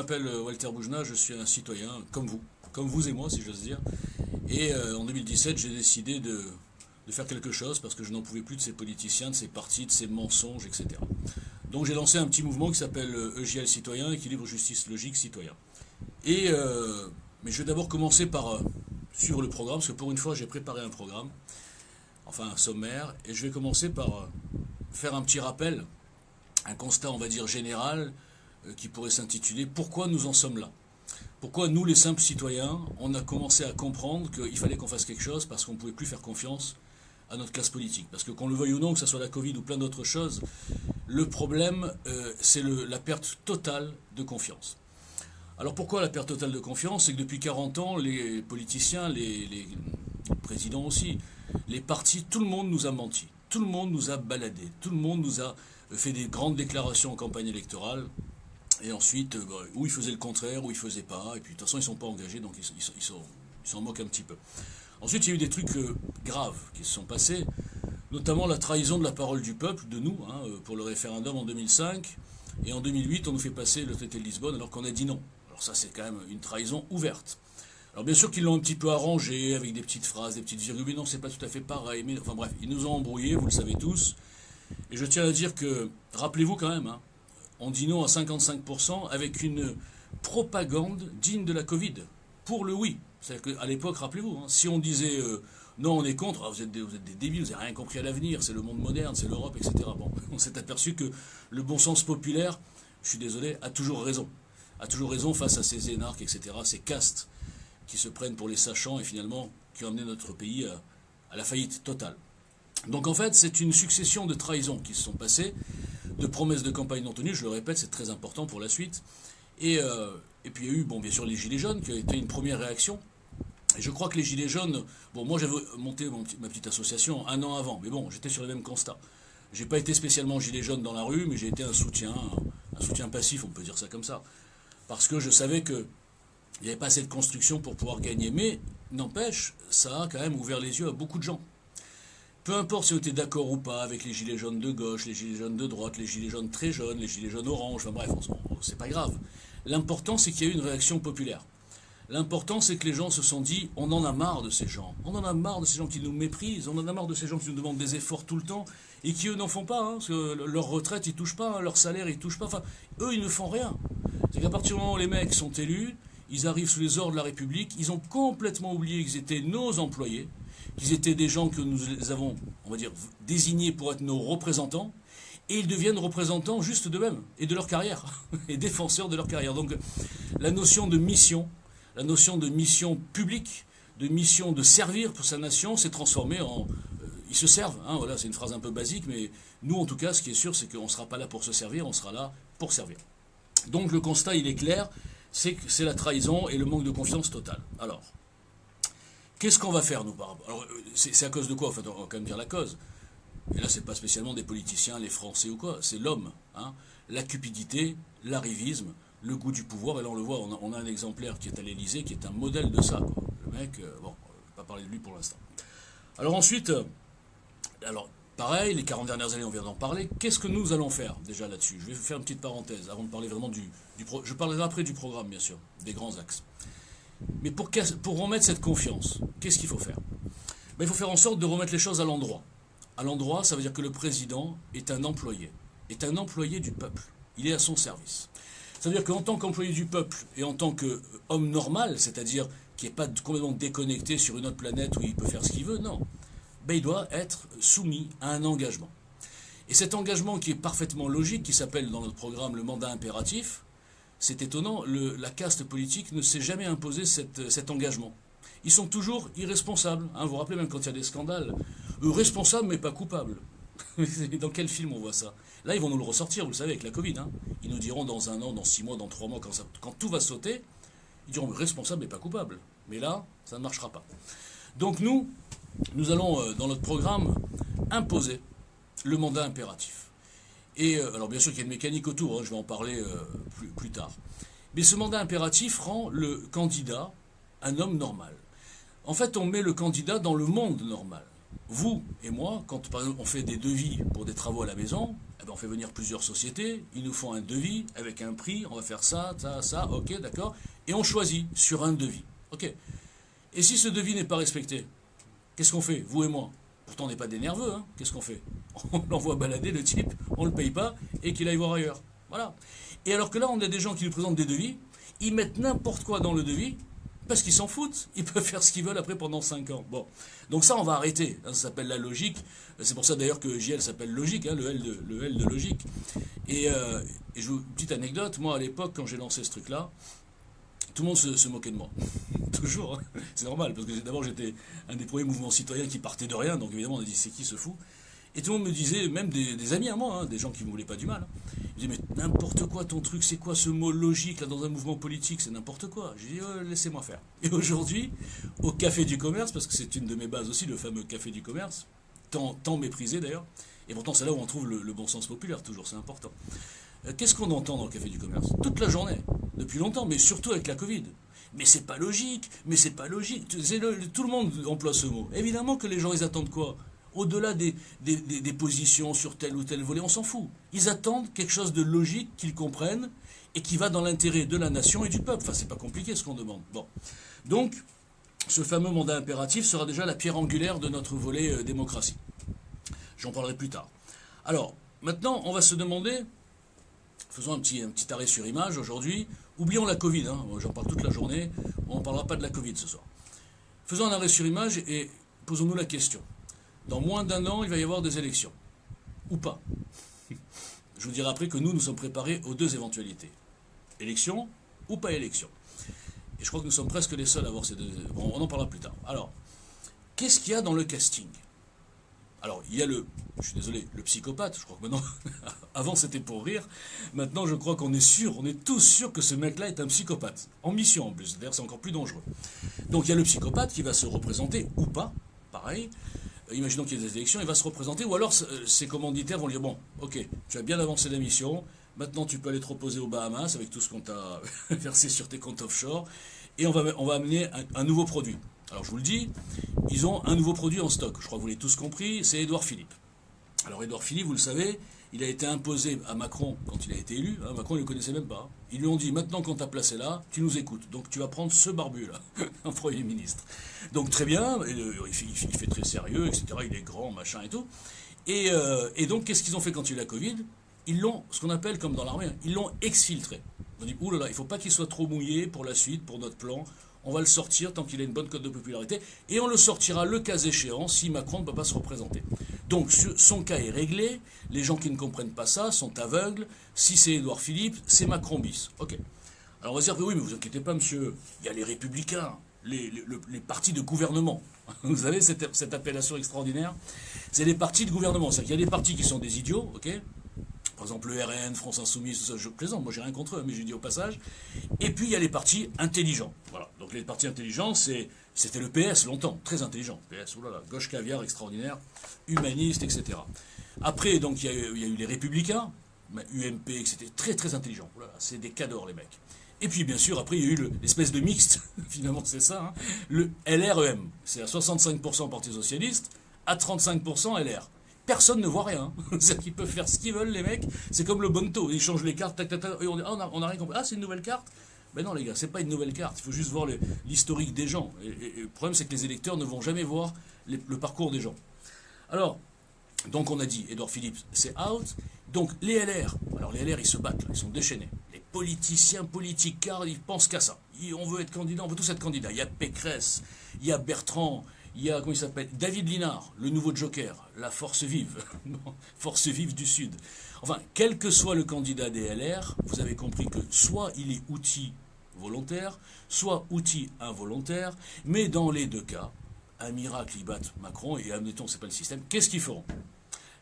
m'appelle Walter Boujna, je suis un citoyen comme vous et moi si j'ose dire. Et en 2017, j'ai décidé de faire quelque chose parce que je n'en pouvais plus de ces politiciens, de ces partis, de ces mensonges, etc. Donc j'ai lancé un petit mouvement qui s'appelle EJL Citoyen, Équilibre, Justice, Logique, Citoyen. Et, mais je vais d'abord commencer par sur le programme, parce que pour une fois j'ai préparé un programme, enfin un sommaire, et je vais commencer par faire un petit rappel, un constat on va dire général, qui pourrait s'intituler «Pourquoi nous en sommes là?» Pourquoi nous, les simples citoyens, on a commencé à comprendre qu'il fallait qu'on fasse quelque chose parce qu'on ne pouvait plus faire confiance à notre classe politique. Parce que qu'on le veuille ou non, que ce soit la Covid ou plein d'autres choses, le problème, c'est la perte totale de confiance. Alors pourquoi la perte totale de confiance? C'est que depuis 40 ans, les politiciens, les présidents aussi, les partis, tout le monde nous a menti. Tout le monde nous a baladés. Tout le monde nous a fait des grandes déclarations en campagne électorale. Et ensuite, où ils faisaient le contraire, où ils ne faisaient pas. Et puis de toute façon, ils ne sont pas engagés, donc ils s'en moquent un petit peu. Ensuite, il y a eu des trucs graves qui se sont passés, notamment la trahison de la parole du peuple, de nous, pour le référendum en 2005. Et en 2008, on nous fait passer le traité de Lisbonne alors qu'on a dit non. Alors ça, c'est quand même une trahison ouverte. Alors bien sûr qu'ils l'ont un petit peu arrangé avec des petites phrases, des petites virgules, mais non, c'est pas tout à fait pareil. Mais enfin bref, ils nous ont embrouillés, vous le savez tous. Et je tiens à dire que, rappelez-vous quand même, on dit non à 55% avec une propagande digne de la Covid, pour le oui. C'est-à-dire qu'à l'époque, rappelez-vous, si on disait non, on est contre, vous êtes des débiles, vous n'avez rien compris à l'avenir, c'est le monde moderne, c'est l'Europe, etc. Bon, on s'est aperçu que le bon sens populaire, je suis désolé, a toujours raison. A toujours raison face à ces énarques, etc., ces castes qui se prennent pour les sachants et finalement qui ont amené notre pays à la faillite totale. Donc en fait, c'est une succession de trahisons qui se sont passées, de promesses de campagne non tenues, je le répète, c'est très important pour la suite. Et puis il y a eu, bien sûr, les Gilets jaunes, qui a été une première réaction. Et je crois que les Gilets jaunes, moi j'avais monté ma petite association un an avant, mais bon, j'étais sur les mêmes constats. J'ai pas été spécialement Gilet jaune dans la rue, mais j'ai été un soutien passif, on peut dire ça comme ça. Parce que je savais qu'il n'y avait pas assez de construction pour pouvoir gagner. Mais, n'empêche, ça a quand même ouvert les yeux à beaucoup de gens. Peu importe si on était d'accord ou pas avec les gilets jaunes de gauche, les gilets jaunes de droite, les gilets jaunes très jaunes, les gilets jaunes orange, enfin bref, c'est pas grave. L'important, c'est qu'il y a eu une réaction populaire. L'important, c'est que les gens se sont dit, on en a marre de ces gens. On en a marre de ces gens qui nous méprisent, on en a marre de ces gens qui nous demandent des efforts tout le temps, et qui, eux, n'en font pas, parce que leur retraite, ils touchent pas, leur salaire, ils touchent pas, enfin, eux, ils ne font rien. C'est qu'à partir du moment où les mecs sont élus, ils arrivent sous les ordres de la République, ils ont complètement oublié qu'ils étaient nos employés, qu'ils étaient des gens que nous les avons, on va dire, désignés pour être nos représentants, et ils deviennent représentants juste d'eux-mêmes, et de leur carrière, et défenseurs de leur carrière. Donc la notion de mission publique, de mission de servir pour sa nation, s'est transformée en... ils se servent, voilà, c'est une phrase un peu basique, mais nous, en tout cas, ce qui est sûr, c'est qu'on ne sera pas là pour se servir, on sera là pour servir. Donc le constat, il est clair, c'est que c'est la trahison et le manque de confiance totale. Alors, qu'est-ce qu'on va faire, nous, par rapport? Alors, c'est à cause de quoi? En fait, on va quand même dire la cause. Et là, c'est pas spécialement des politiciens, les Français ou quoi, c'est l'homme. La cupidité, l'arrivisme, le goût du pouvoir. Et là, on le voit, on a un exemplaire qui est à l'Élysée, qui est un modèle de ça, quoi. Le mec, bon, on ne va pas parler de lui pour l'instant. Alors ensuite, pareil, les 40 dernières années, on vient d'en parler. Qu'est-ce que nous allons faire, déjà, là-dessus? Je vais faire une petite parenthèse, avant de parler vraiment je parlerai après du programme, bien sûr, des grands axes. Mais pour remettre cette confiance, qu'est-ce qu'il faut faire? Il faut faire en sorte de remettre les choses à l'endroit. À l'endroit, ça veut dire que le président est un employé du peuple. Il est à son service. Ça veut dire qu'en tant qu'employé du peuple et en tant qu'homme normal, c'est-à-dire qui n'est pas complètement déconnecté sur une autre planète où il peut faire ce qu'il veut, non. Il doit être soumis à un engagement. Et cet engagement qui est parfaitement logique, qui s'appelle dans notre programme le mandat impératif, c'est étonnant, la caste politique ne s'est jamais imposé cet engagement. Ils sont toujours irresponsables. Vous vous rappelez même quand il y a des scandales, responsables mais pas coupables. Dans quel film on voit ça? Là, ils vont nous le ressortir, vous le savez, avec la Covid. Ils nous diront dans 1 an, dans 6 mois, dans 3 mois, quand tout va sauter, ils diront responsables mais pas coupables. Mais là, ça ne marchera pas. Donc nous allons, dans notre programme, imposer le mandat impératif. Et alors bien sûr qu'il y a une mécanique autour, je vais en parler plus tard. Mais ce mandat impératif rend le candidat un homme normal. En fait, on met le candidat dans le monde normal. Vous et moi, quand par exemple on fait des devis pour des travaux à la maison, Eh ben, on fait venir plusieurs sociétés, ils nous font un devis avec un prix, on va faire ça, ça, ok, d'accord, et on choisit sur un devis. Ok. Et si ce devis n'est pas respecté, qu'est-ce qu'on fait, vous et moi? Pourtant, on n'est pas des nerveux, hein. Qu'est-ce qu'on fait? On l'envoie balader, le type, on ne le paye pas, et qu'il aille voir ailleurs. Voilà. Et alors que là, on a des gens qui nous présentent des devis, ils mettent n'importe quoi dans le devis, parce qu'ils s'en foutent. Ils peuvent faire ce qu'ils veulent après pendant 5 ans. Bon. Donc ça, on va arrêter. Ça s'appelle la logique. C'est pour ça d'ailleurs que JL s'appelle logique, hein, le L de logique. Et je vous, petite anecdote, moi à l'époque, quand j'ai lancé ce truc-là, tout le monde se moquait de moi. Toujours. Hein. C'est normal, parce que d'abord j'étais un des premiers mouvements citoyens qui partait de rien, donc évidemment on a dit c'est qui ce fou? Et tout le monde me disait, même des amis à moi, hein, des gens qui ne me voulaient pas du mal, hein, ils disaient mais n'importe quoi ton truc, c'est quoi ce mot logique là dans un mouvement politique, c'est n'importe quoi. J'ai dit laissez-moi faire. Et aujourd'hui, au Café du Commerce, parce que c'est une de mes bases aussi, le fameux Café du Commerce, tant méprisé d'ailleurs, et pourtant c'est là où on trouve le bon sens populaire, toujours, c'est important. Qu'est-ce qu'on entend dans le Café du Commerce? Toute la journée, depuis longtemps, mais surtout avec la Covid. Mais c'est pas logique, mais c'est pas logique. Tout le monde emploie ce mot. Évidemment que les gens, ils attendent quoi? Au-delà des positions sur tel ou tel volet, on s'en fout. Ils attendent quelque chose de logique qu'ils comprennent et qui va dans l'intérêt de la nation et du peuple. Enfin, c'est pas compliqué ce qu'on demande. Bon. Donc, ce fameux mandat impératif sera déjà la pierre angulaire de notre volet démocratie. J'en parlerai plus tard. Alors, maintenant, on va se demander, faisons un petit arrêt sur image aujourd'hui, oublions la Covid, hein, j'en parle toute la journée, on ne parlera pas de la Covid ce soir. Faisons un arrêt sur image et posons-nous la question. Dans moins d'un an, il va y avoir des élections. Ou pas. Je vous dirai après que nous sommes préparés aux deux éventualités. Élection ou pas élection. Et je crois que nous sommes presque les seuls à avoir ces deux... Bon, on en parlera plus tard. Alors, qu'est-ce qu'il y a dans le casting? Alors, il y a je suis désolé, le psychopathe, je crois que maintenant, avant c'était pour rire, maintenant je crois qu'on est sûr, on est tous sûrs que ce mec-là est un psychopathe, en mission en plus, d'ailleurs c'est encore plus dangereux. Donc il y a le psychopathe qui va se représenter, ou pas, pareil, imaginons qu'il y ait des élections, il va se représenter, ou alors ses commanditaires vont lui dire, bon, ok, tu as bien avancé la mission, maintenant tu peux aller te reposer aux Bahamas avec tout ce qu'on t'a versé sur tes comptes offshore, et on va amener un nouveau produit. Alors je vous le dis, ils ont un nouveau produit en stock, je crois que vous l'avez tous compris, c'est Édouard Philippe. Alors Édouard Philippe, vous le savez, il a été imposé à Macron quand il a été élu, hein, Macron ne le connaissait même pas. Ils lui ont dit, maintenant qu'on t'a placé là, tu nous écoutes, donc tu vas prendre ce barbu là, en Premier ministre. Donc très bien, il fait très sérieux, etc., il est grand, machin et tout. Et donc qu'est-ce qu'ils ont fait quand il y a eu la Covid? Ils l'ont, ce qu'on appelle comme dans l'armée, ils l'ont exfiltré. On dit, oulala, il ne faut pas qu'il soit trop mouillé pour la suite, pour notre plan. On va le sortir tant qu'il a une bonne cote de popularité, et on le sortira le cas échéant si Macron ne peut pas se représenter. Donc son cas est réglé, les gens qui ne comprennent pas ça sont aveugles, si c'est Édouard Philippe, c'est Macron bis. Ok. Alors on va dire que oui, mais vous inquiétez pas monsieur, il y a les Républicains, les partis de gouvernement. Vous savez cette appellation extraordinaire? C'est les partis de gouvernement, c'est-à-dire qu'il y a des partis qui sont des idiots, ok? Par exemple, le RN, France Insoumise, tout ça, je plaisante, moi j'ai rien contre eux, mais je dis au passage. Et puis il y a les partis intelligents. Voilà. Donc les partis intelligents, c'était le PS longtemps, très intelligent. PS, oulala, gauche caviar extraordinaire, humaniste, etc. Après, donc il y a eu les Républicains, UMP, etc. Très très intelligents. Oulala, c'est des cadors les mecs. Et puis bien sûr, après il y a eu l'espèce de mixte, finalement c'est ça, hein, le LREM. C'est à 65% Parti Socialiste, à 35% LR. Personne ne voit rien. C'est-à-dire qu'ils peuvent faire ce qu'ils veulent, les mecs. C'est comme le bonto. Ils changent les cartes, tac, tac, tac, et on a rien compris. Ah, c'est une nouvelle carte? Ben non, les gars, c'est pas une nouvelle carte. Il faut juste voir l'historique des gens. Et le problème, c'est que les électeurs ne vont jamais voir le parcours des gens. Alors, donc on a dit, Édouard Philippe, c'est out. Donc les LR, alors les LR, ils se battent, là, ils sont déchaînés. Les politiciens, politicards, ils pensent qu'à ça. On veut être candidat, on veut tous être candidat. Il y a Pécresse, il y a Bertrand, il y a, comment il s'appelle, David Linard, le nouveau Joker, la force vive, force vive du Sud. Enfin, quel que soit le candidat des LR, vous avez compris que soit il est outil volontaire, soit outil involontaire, mais dans les deux cas, un miracle, ils battent Macron, et admettons, c'est pas le système, qu'est-ce qu'ils feront?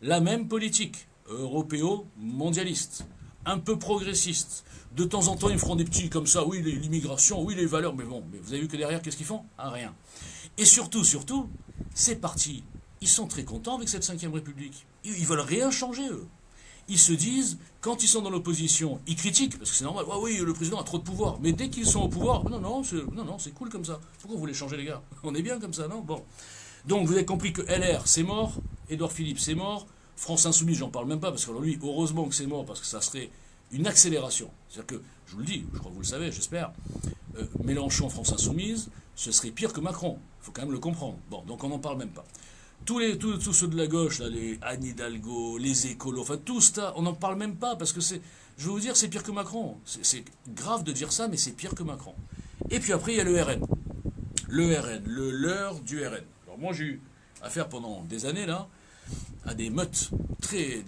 La même politique, européo-mondialiste, un peu progressiste. De temps en temps, ils feront des petits comme ça, oui, l'immigration, oui, les valeurs, mais bon, mais vous avez vu que derrière, qu'est-ce qu'ils font? Ah, rien. Et surtout, ces partis, ils sont très contents avec cette 5e République. Ils veulent rien changer, eux. Ils se disent, quand ils sont dans l'opposition, ils critiquent, parce que c'est normal, oui, le président a trop de pouvoir. Mais dès qu'ils sont au pouvoir, non, c'est cool comme ça. Pourquoi vous voulez changer, les gars? On est bien comme ça, non? Bon. Donc, vous avez compris que LR, c'est mort, Édouard Philippe, c'est mort, France Insoumise, j'en parle même pas, parce que lui, heureusement que c'est mort, parce que ça serait une accélération. C'est-à-dire que, je vous le dis, je crois que vous le savez, j'espère, Mélenchon, France Insoumise, ce serait pire que Macron. Il faut quand même le comprendre. Bon, donc on n'en parle même pas. Tous ceux de la gauche, là, les Anne Hidalgo, les écolos, enfin tout ça, on n'en parle même pas, parce que c'est, je vais vous dire, c'est pire que Macron. C'est grave de dire ça, mais c'est pire que Macron. Et puis après, il y a le RN. Le RN, le leurre du RN. Alors moi, j'ai eu affaire pendant des années, là, à des meutes très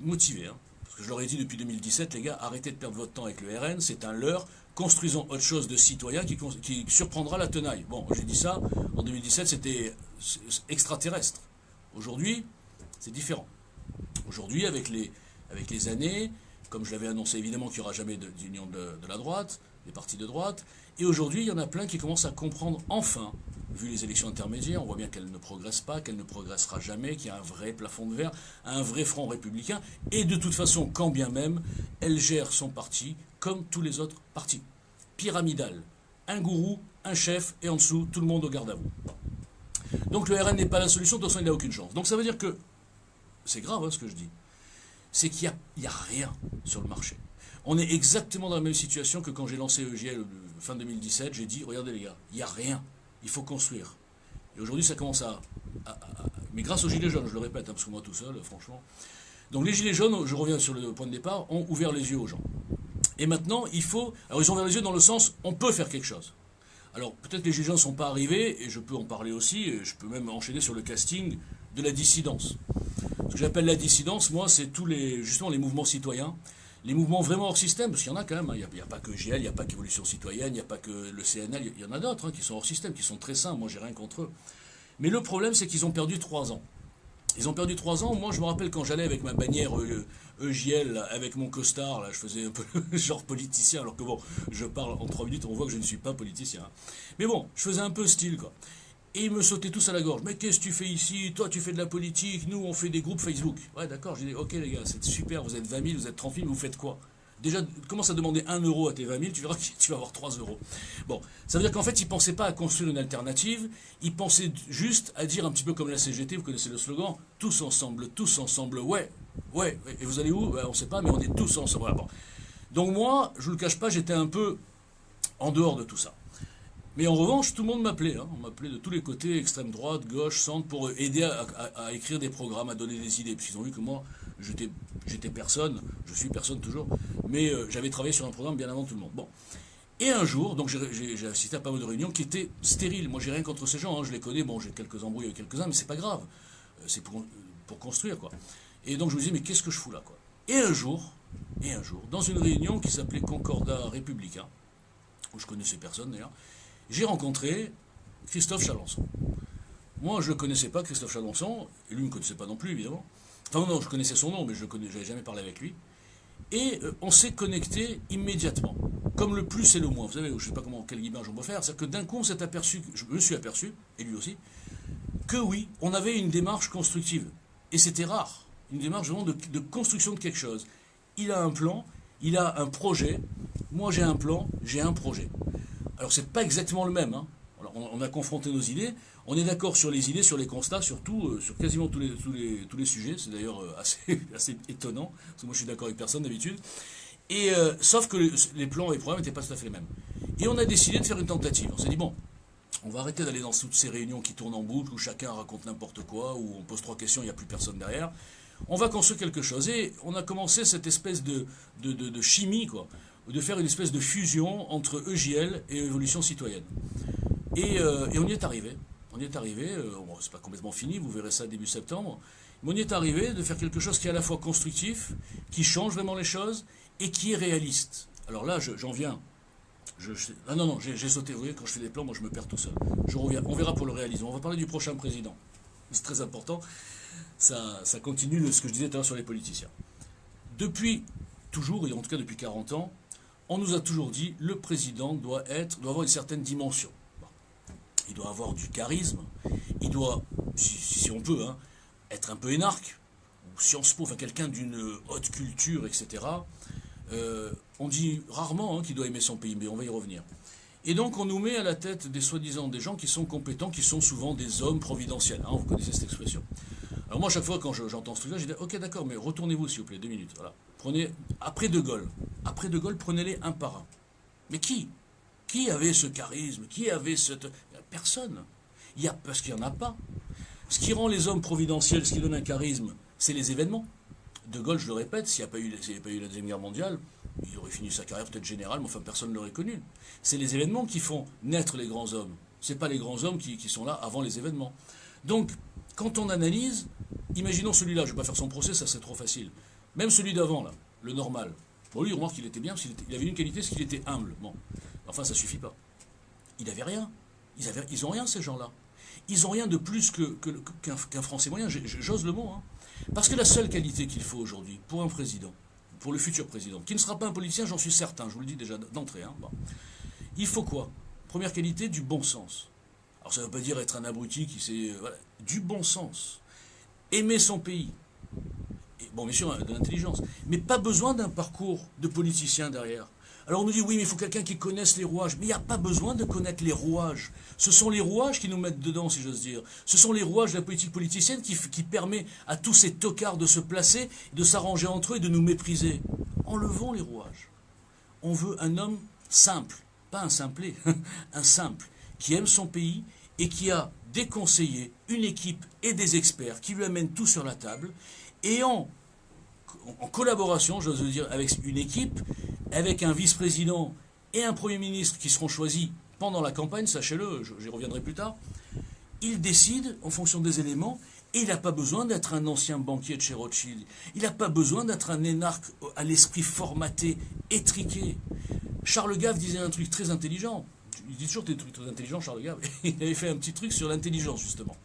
motivées. Hein. Parce que je leur ai dit depuis 2017, les gars, arrêtez de perdre votre temps avec le RN, c'est un leurre, construisons autre chose de citoyen qui surprendra la tenaille. Bon, j'ai dit ça, en 2017, c'était extraterrestre. Aujourd'hui, c'est différent. Aujourd'hui, avec les années, comme je l'avais annoncé évidemment qu'il n'y aura jamais d'union de la droite, des partis de droite, et aujourd'hui, il y en a plein qui commencent à comprendre enfin, vu les élections intermédiaires, on voit bien qu'elles ne progressent pas, qu'elles ne progressera jamais, qu'il y a un vrai plafond de verre, un vrai front républicain, et de toute façon, quand bien même, elle gère son parti comme tous les autres partis. Pyramidal. Un gourou, un chef, et en dessous, tout le monde au garde à vous. Donc le RN n'est pas la solution, de toute façon, il n'a aucune chance. Donc ça veut dire que, c'est grave hein, ce que je dis, c'est qu'il n'y a rien sur le marché. On est exactement dans la même situation que quand j'ai lancé EJL fin 2017, j'ai dit, regardez les gars, il n'y a rien, il faut construire. Et aujourd'hui ça commence mais grâce aux Gilets jaunes, je le répète, hein, parce que moi tout seul, franchement. Donc les Gilets jaunes, je reviens sur le point de départ, ont ouvert les yeux aux gens. Et maintenant, alors ils ont ouvert les yeux dans le sens, on peut faire quelque chose. Alors peut-être que les Gilets jaunes ne sont pas arrivés, et je peux en parler aussi, et je peux même enchaîner sur le casting de la dissidence. Ce que j'appelle la dissidence, moi, c'est justement les mouvements citoyens, les mouvements vraiment hors système, parce qu'il y en a quand même, hein. Il n'y a pas que GL, il n'y a pas qu'Évolution Citoyenne, il n'y a pas que le CNL, il y en a d'autres hein, qui sont hors système, qui sont très sains, moi j'ai rien contre eux. Mais le problème, c'est qu'ils ont perdu 3 ans. Ils ont perdu 3 ans, moi je me rappelle quand j'allais avec ma bannière EJL, avec mon costard, là je faisais un peu genre politicien, alors que bon, je parle en 3 minutes, on voit que je ne suis pas politicien. Hein. Mais bon, je faisais un peu style quoi. Et ils me sautaient tous à la gorge. Mais qu'est-ce que tu fais ici? Toi, tu fais de la politique. Nous, on fait des groupes Facebook. Ouais, d'accord. J'ai dit, ok les gars, c'est super. Vous êtes 20 000, vous êtes 30 000, vous faites quoi? Déjà, commence à demander 1 euro à tes 20 000, tu verras que tu vas avoir 3 euros. Bon, ça veut dire qu'en fait, ils ne pensaient pas à construire une alternative. Ils pensaient juste à dire un petit peu comme la CGT, vous connaissez le slogan, tous ensemble, ouais. Et vous allez où? On ne sait pas, mais on est tous ensemble. Voilà, bon. Donc moi, je ne vous le cache pas, j'étais un peu en dehors de tout ça. Mais en revanche, tout le monde m'appelait. Hein. On m'appelait de tous les côtés, extrême droite, gauche, centre, pour aider à écrire des programmes, à donner des idées. Puisqu'ils ont vu que moi, j'étais personne, je suis personne toujours, mais j'avais travaillé sur un programme bien avant tout le monde. Bon. Et un jour, donc j'ai assisté à pas mal de réunions qui étaient stériles. Moi, j'ai rien contre ces gens, hein. Je les connais, bon, j'ai quelques embrouilles avec quelques-uns, mais c'est pas grave. C'est pour construire, quoi. Et donc je me disais, mais qu'est-ce que je fous là, quoi. Et un jour, dans une réunion qui s'appelait Concordat républicain, où je connaissais personne d'ailleurs, j'ai rencontré Christophe Chalencon. Moi, je ne connaissais pas Christophe Chalencon, et lui ne me connaissait pas non plus, évidemment. Enfin non, je connaissais son nom, mais je n'avais jamais parlé avec lui. Et on s'est connecté immédiatement, comme le plus et le moins. Vous savez, je ne sais pas quelle image on peut faire, c'est que d'un coup, on s'est aperçu, je me suis aperçu, et lui aussi, que oui, on avait une démarche constructive. Et c'était rare, une démarche vraiment de construction de quelque chose. Il a un plan, il a un projet, moi j'ai un plan, j'ai un projet. Alors c'est pas exactement le même. Hein. Alors, on a confronté nos idées, on est d'accord sur les idées, sur les constats, surtout sur quasiment tous les sujets. C'est d'ailleurs assez étonnant, parce que moi je suis d'accord avec personne d'habitude. Et sauf que les plans et les programmes n'étaient pas tout à fait les mêmes. Et on a décidé de faire une tentative. On s'est dit bon, on va arrêter d'aller dans toutes ces réunions qui tournent en boucle, où chacun raconte n'importe quoi, où on pose 3 questions, il n'y a plus personne derrière. On va construire quelque chose. Et on a commencé cette espèce de chimie, quoi, de faire une espèce de fusion entre EJL et Évolution Citoyenne. Et on y est arrivé. Bon, c'est pas complètement fini, vous verrez ça début septembre. Mais on y est arrivé de faire quelque chose qui est à la fois constructif, qui change vraiment les choses, et qui est réaliste. Alors là, j'en viens. Non, j'ai sauté. Vous voyez, quand je fais des plans, moi je me perds tout seul. Je reviens. On verra pour le réalisme. On va parler du prochain président. C'est très important. Ça continue de ce que je disais tout à l'heure sur les politiciens. Depuis toujours, et en tout cas depuis 40 ans, on nous a toujours dit le président doit avoir une certaine dimension. Bon. Il doit avoir du charisme, il doit, si on peut, hein, être un peu énarque, ou Sciences Po, enfin quelqu'un d'une haute culture, etc. On dit rarement hein, qu'il doit aimer son pays, mais on va y revenir. Et donc on nous met à la tête des soi-disant des gens qui sont compétents, qui sont souvent des hommes providentiels. Hein, vous connaissez cette expression. Alors moi, à chaque fois, quand j'entends ce truc-là, je dis, ok, d'accord, mais retournez-vous, s'il vous plaît, 2 minutes. Voilà. Prenez, après De Gaulle, prenez-les un par un. Mais qui? Qui avait ce charisme? Qui avait cette... Personne. Parce qu'il n'y en a pas. Ce qui rend les hommes providentiels, ce qui donne un charisme, c'est les événements. De Gaulle, je le répète, s'il n'y avait pas eu la Deuxième Guerre mondiale, il aurait fini sa carrière peut-être générale, mais enfin personne ne l'aurait connu. C'est les événements qui font naître les grands hommes. Ce n'est pas les grands hommes qui sont là avant les événements. Donc, quand on analyse, imaginons celui-là, je ne vais pas faire son procès, ça serait trop facile. Même celui d'avant, là, le normal. Bon, lui, remarque qu'il était bien, parce qu'il avait une qualité, c'est qu'il était humble. Bon, enfin, ça ne suffit pas. Il n'avait rien. Ils n'ont rien, ces gens-là. Ils n'ont rien de plus qu'un Français moyen, j'ose le mot. Hein. Parce que la seule qualité qu'il faut aujourd'hui pour un président, pour le futur président, qui ne sera pas un politicien, j'en suis certain, je vous le dis déjà d'entrée, hein, bon. Il faut quoi? Première qualité, du bon sens. Alors ça ne veut pas dire être un abruti qui sait... Voilà, du bon sens. Aimer son pays. Et, bon, bien sûr, de l'intelligence. Mais pas besoin d'un parcours de politicien derrière. Alors on nous dit, oui, mais il faut quelqu'un qui connaisse les rouages. Mais il n'y a pas besoin de connaître les rouages. Ce sont les rouages qui nous mettent dedans, si j'ose dire. Ce sont les rouages de la politique politicienne qui permet à tous ces tocards de se placer, de s'arranger entre eux et de nous mépriser. Enlevons les rouages. On veut un homme simple, pas un simplé, un simple, qui aime son pays et qui a des conseillers, une équipe et des experts qui lui amènent tout sur la table et en collaboration, j'ose dire, avec une équipe, avec un vice-président et un Premier ministre qui seront choisis pendant la campagne, sachez-le, j'y reviendrai plus tard, il décide en fonction des éléments et il n'a pas besoin d'être un ancien banquier de chez Rothschild. Il n'a pas besoin d'être un énarque à l'esprit formaté, étriqué. Charles Gave disait un truc très intelligent. Il dit toujours des trucs très intelligents, Charles Gave. Il avait fait un petit truc sur l'intelligence, justement.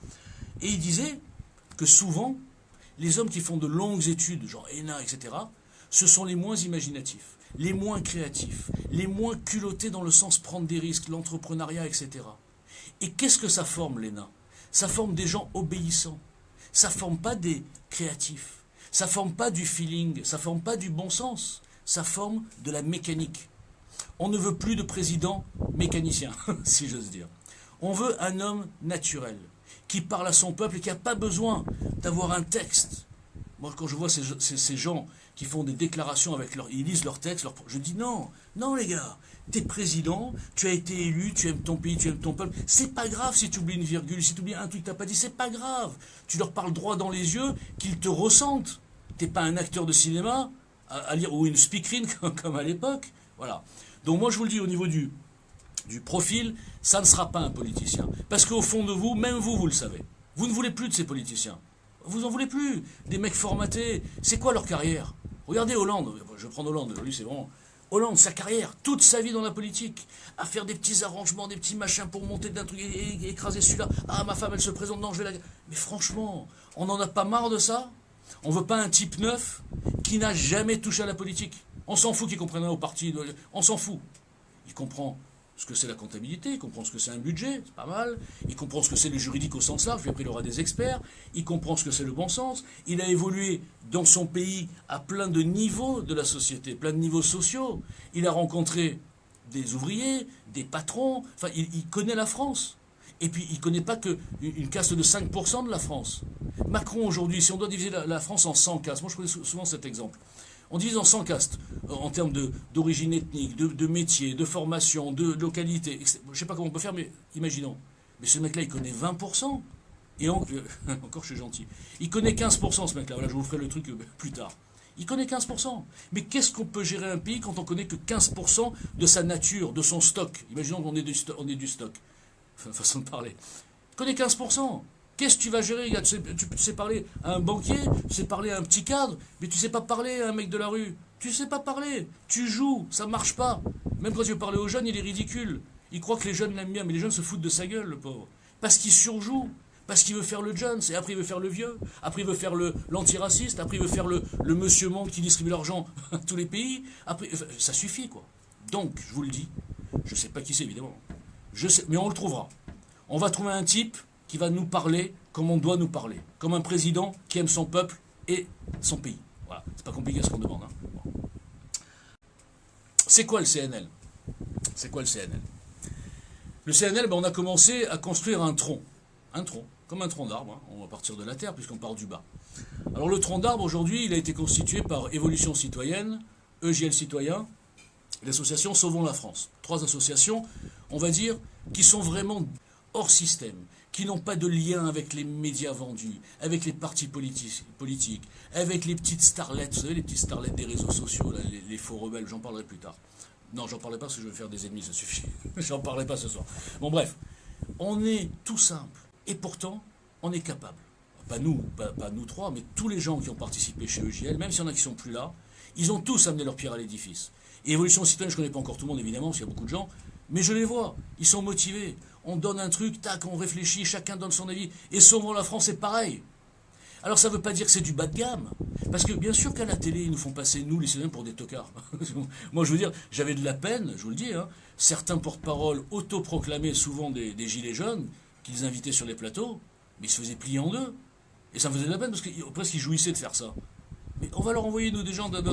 Et il disait que souvent, les hommes qui font de longues études, genre ENA, etc., ce sont les moins imaginatifs, les moins créatifs, les moins culottés dans le sens prendre des risques, l'entrepreneuriat, etc. Et qu'est-ce que ça forme, l'ENA? Ça forme des gens obéissants. Ça forme pas des créatifs. Ça forme pas du feeling. Ça forme pas du bon sens. Ça forme de la mécanique. On ne veut plus de président mécanicien, si j'ose dire. On veut un homme naturel, qui parle à son peuple et qui n'a pas besoin d'avoir un texte. Moi, quand je vois ces gens qui font des déclarations ils lisent leurs textes, je dis non, non les gars, t'es président, tu as été élu, tu aimes ton pays, tu aimes ton peuple, c'est pas grave si tu oublies une virgule, si tu oublies un truc que t'as pas dit, c'est pas grave. Tu leur parles droit dans les yeux, qu'ils te ressentent. T'es pas un acteur de cinéma à lire, ou une speakerine comme à l'époque, voilà. Donc moi je vous le dis au niveau du profil, ça ne sera pas un politicien. Parce qu'au fond de vous, même vous le savez. Vous ne voulez plus de ces politiciens. Vous en voulez plus. Des mecs formatés. C'est quoi leur carrière? Regardez Hollande. Je prends Hollande. Lui, c'est vraiment... Hollande, sa carrière, toute sa vie dans la politique, à faire des petits arrangements, des petits machins pour monter d'un truc et écraser celui-là. Ah, ma femme, elle se présente, non, je vais la... Mais franchement, on n'en a pas marre de ça? On veut pas un type neuf qui n'a jamais touché à la politique. On s'en fout qu'il comprenne au parti. On s'en fout. Il comprend ce que c'est la comptabilité, il comprend ce que c'est un budget, c'est pas mal, il comprend ce que c'est le juridique au sens large, puis après il aura des experts, il comprend ce que c'est le bon sens, il a évolué dans son pays à plein de niveaux de la société, plein de niveaux sociaux, il a rencontré des ouvriers, des patrons, enfin il connaît la France. Et puis il ne connaît pas qu'une caste de 5% de la France. Macron aujourd'hui, si on doit diviser la France en 100 castes, moi je prenais souvent cet exemple, on divise en 100 castes, en termes d'origine ethnique, de métier, de formation, de localité. Je ne sais pas comment on peut faire, mais imaginons. Mais ce mec-là, il connaît 20%. Et encore, je suis gentil. Il connaît 15%, ce mec-là. Voilà, je vous ferai le truc plus tard. Il connaît 15%. Mais qu'est-ce qu'on peut gérer un pays quand on connaît que 15% de sa nature, de son stock? Imaginons qu'on est du stock. Façon de parler. Il connaît 15%. Qu'est-ce que tu vas gérer, gars? Tu sais parler à un banquier, tu sais parler à un petit cadre, mais tu sais pas parler à un mec de la rue. Tu sais pas parler. Tu joues, ça marche pas. Même quand tu veux parler aux jeunes, il est ridicule. Il croit que les jeunes l'aiment bien, mais les jeunes se foutent de sa gueule, le pauvre. Parce qu'il surjoue. Parce qu'il veut faire le Jones, et après il veut faire le vieux, après il veut faire l'antiraciste, après il veut faire le monsieur monde qui distribue l'argent à tous les pays. Après, ça suffit, quoi. Donc, je vous le dis, je sais pas qui c'est, évidemment. Je sais, mais on le trouvera. On va trouver un type qui va nous parler comme on doit nous parler. Comme un président qui aime son peuple et son pays. Voilà, c'est pas compliqué ce qu'on demande. Hein. Bon. C'est quoi le CNL? C'est quoi le CNL? Le CNL, ben, on a commencé à construire un tronc. Un tronc. comme un tronc d'arbre, hein. On va partir de la terre puisqu'on part du bas. Alors le tronc d'arbre, aujourd'hui, il a été constitué par Évolution Citoyenne, EJL Citoyen, l'association Sauvons la France. 3 associations, on va dire, qui sont vraiment hors système, qui n'ont pas de lien avec les médias vendus, avec les partis politiques, avec les petites starlettes, vous savez, les petites starlettes des réseaux sociaux, là, les faux rebelles, j'en parlerai plus tard. Non, j'en parlerai pas parce que je vais faire des ennemis, ça suffit. J'en parlerai pas ce soir. Bon, bref, on est tout simple, et pourtant, on est capable. Pas nous, pas nous 3, mais tous les gens qui ont participé chez EJL, même s'il y en a qui sont plus là, ils ont tous amené leur pierre à l'édifice. Et Évolution Citoyenne, je ne connais pas encore tout le monde, évidemment, parce qu'il y a beaucoup de gens, mais je les vois, ils sont motivés. On donne un truc, tac, on réfléchit, chacun donne son avis. Et Sauvons la France, c'est pareil. Alors ça ne veut pas dire que c'est du bas de gamme, parce que bien sûr qu'à la télé, ils nous font passer, nous, les citoyens, pour des tocards. Moi, je veux dire, j'avais de la peine, je vous le dis, hein, certains porte-parole autoproclamés, souvent des gilets jaunes, qu'ils invitaient sur les plateaux, mais ils se faisaient plier en deux. Et ça me faisait de la peine, parce que presque ils jouissaient de faire ça. Mais on va leur envoyer, nous, des gens d'un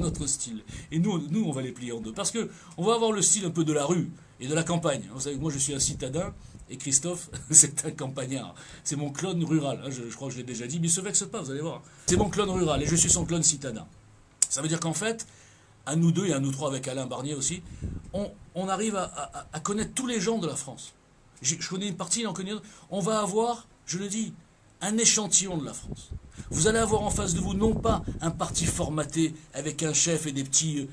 autre style. Et nous, on va les plier en deux. Parce qu'on va avoir le style un peu de la rue et de la campagne. Vous savez que moi, je suis un citadin, et Christophe, c'est un campagnard. C'est mon clone rural. Je crois que je l'ai déjà dit, mais il ne se vexe pas, vous allez voir. C'est mon clone rural, et je suis son clone citadin. Ça veut dire qu'en fait, à nous deux, et à nous 3 avec Alain Barnier aussi, on arrive à connaître tous les gens de la France. Je connais une partie, il en connaît une autre. On va avoir, je le dis, un échantillon de la France. Vous allez avoir en face de vous non pas un parti formaté avec un chef et des petits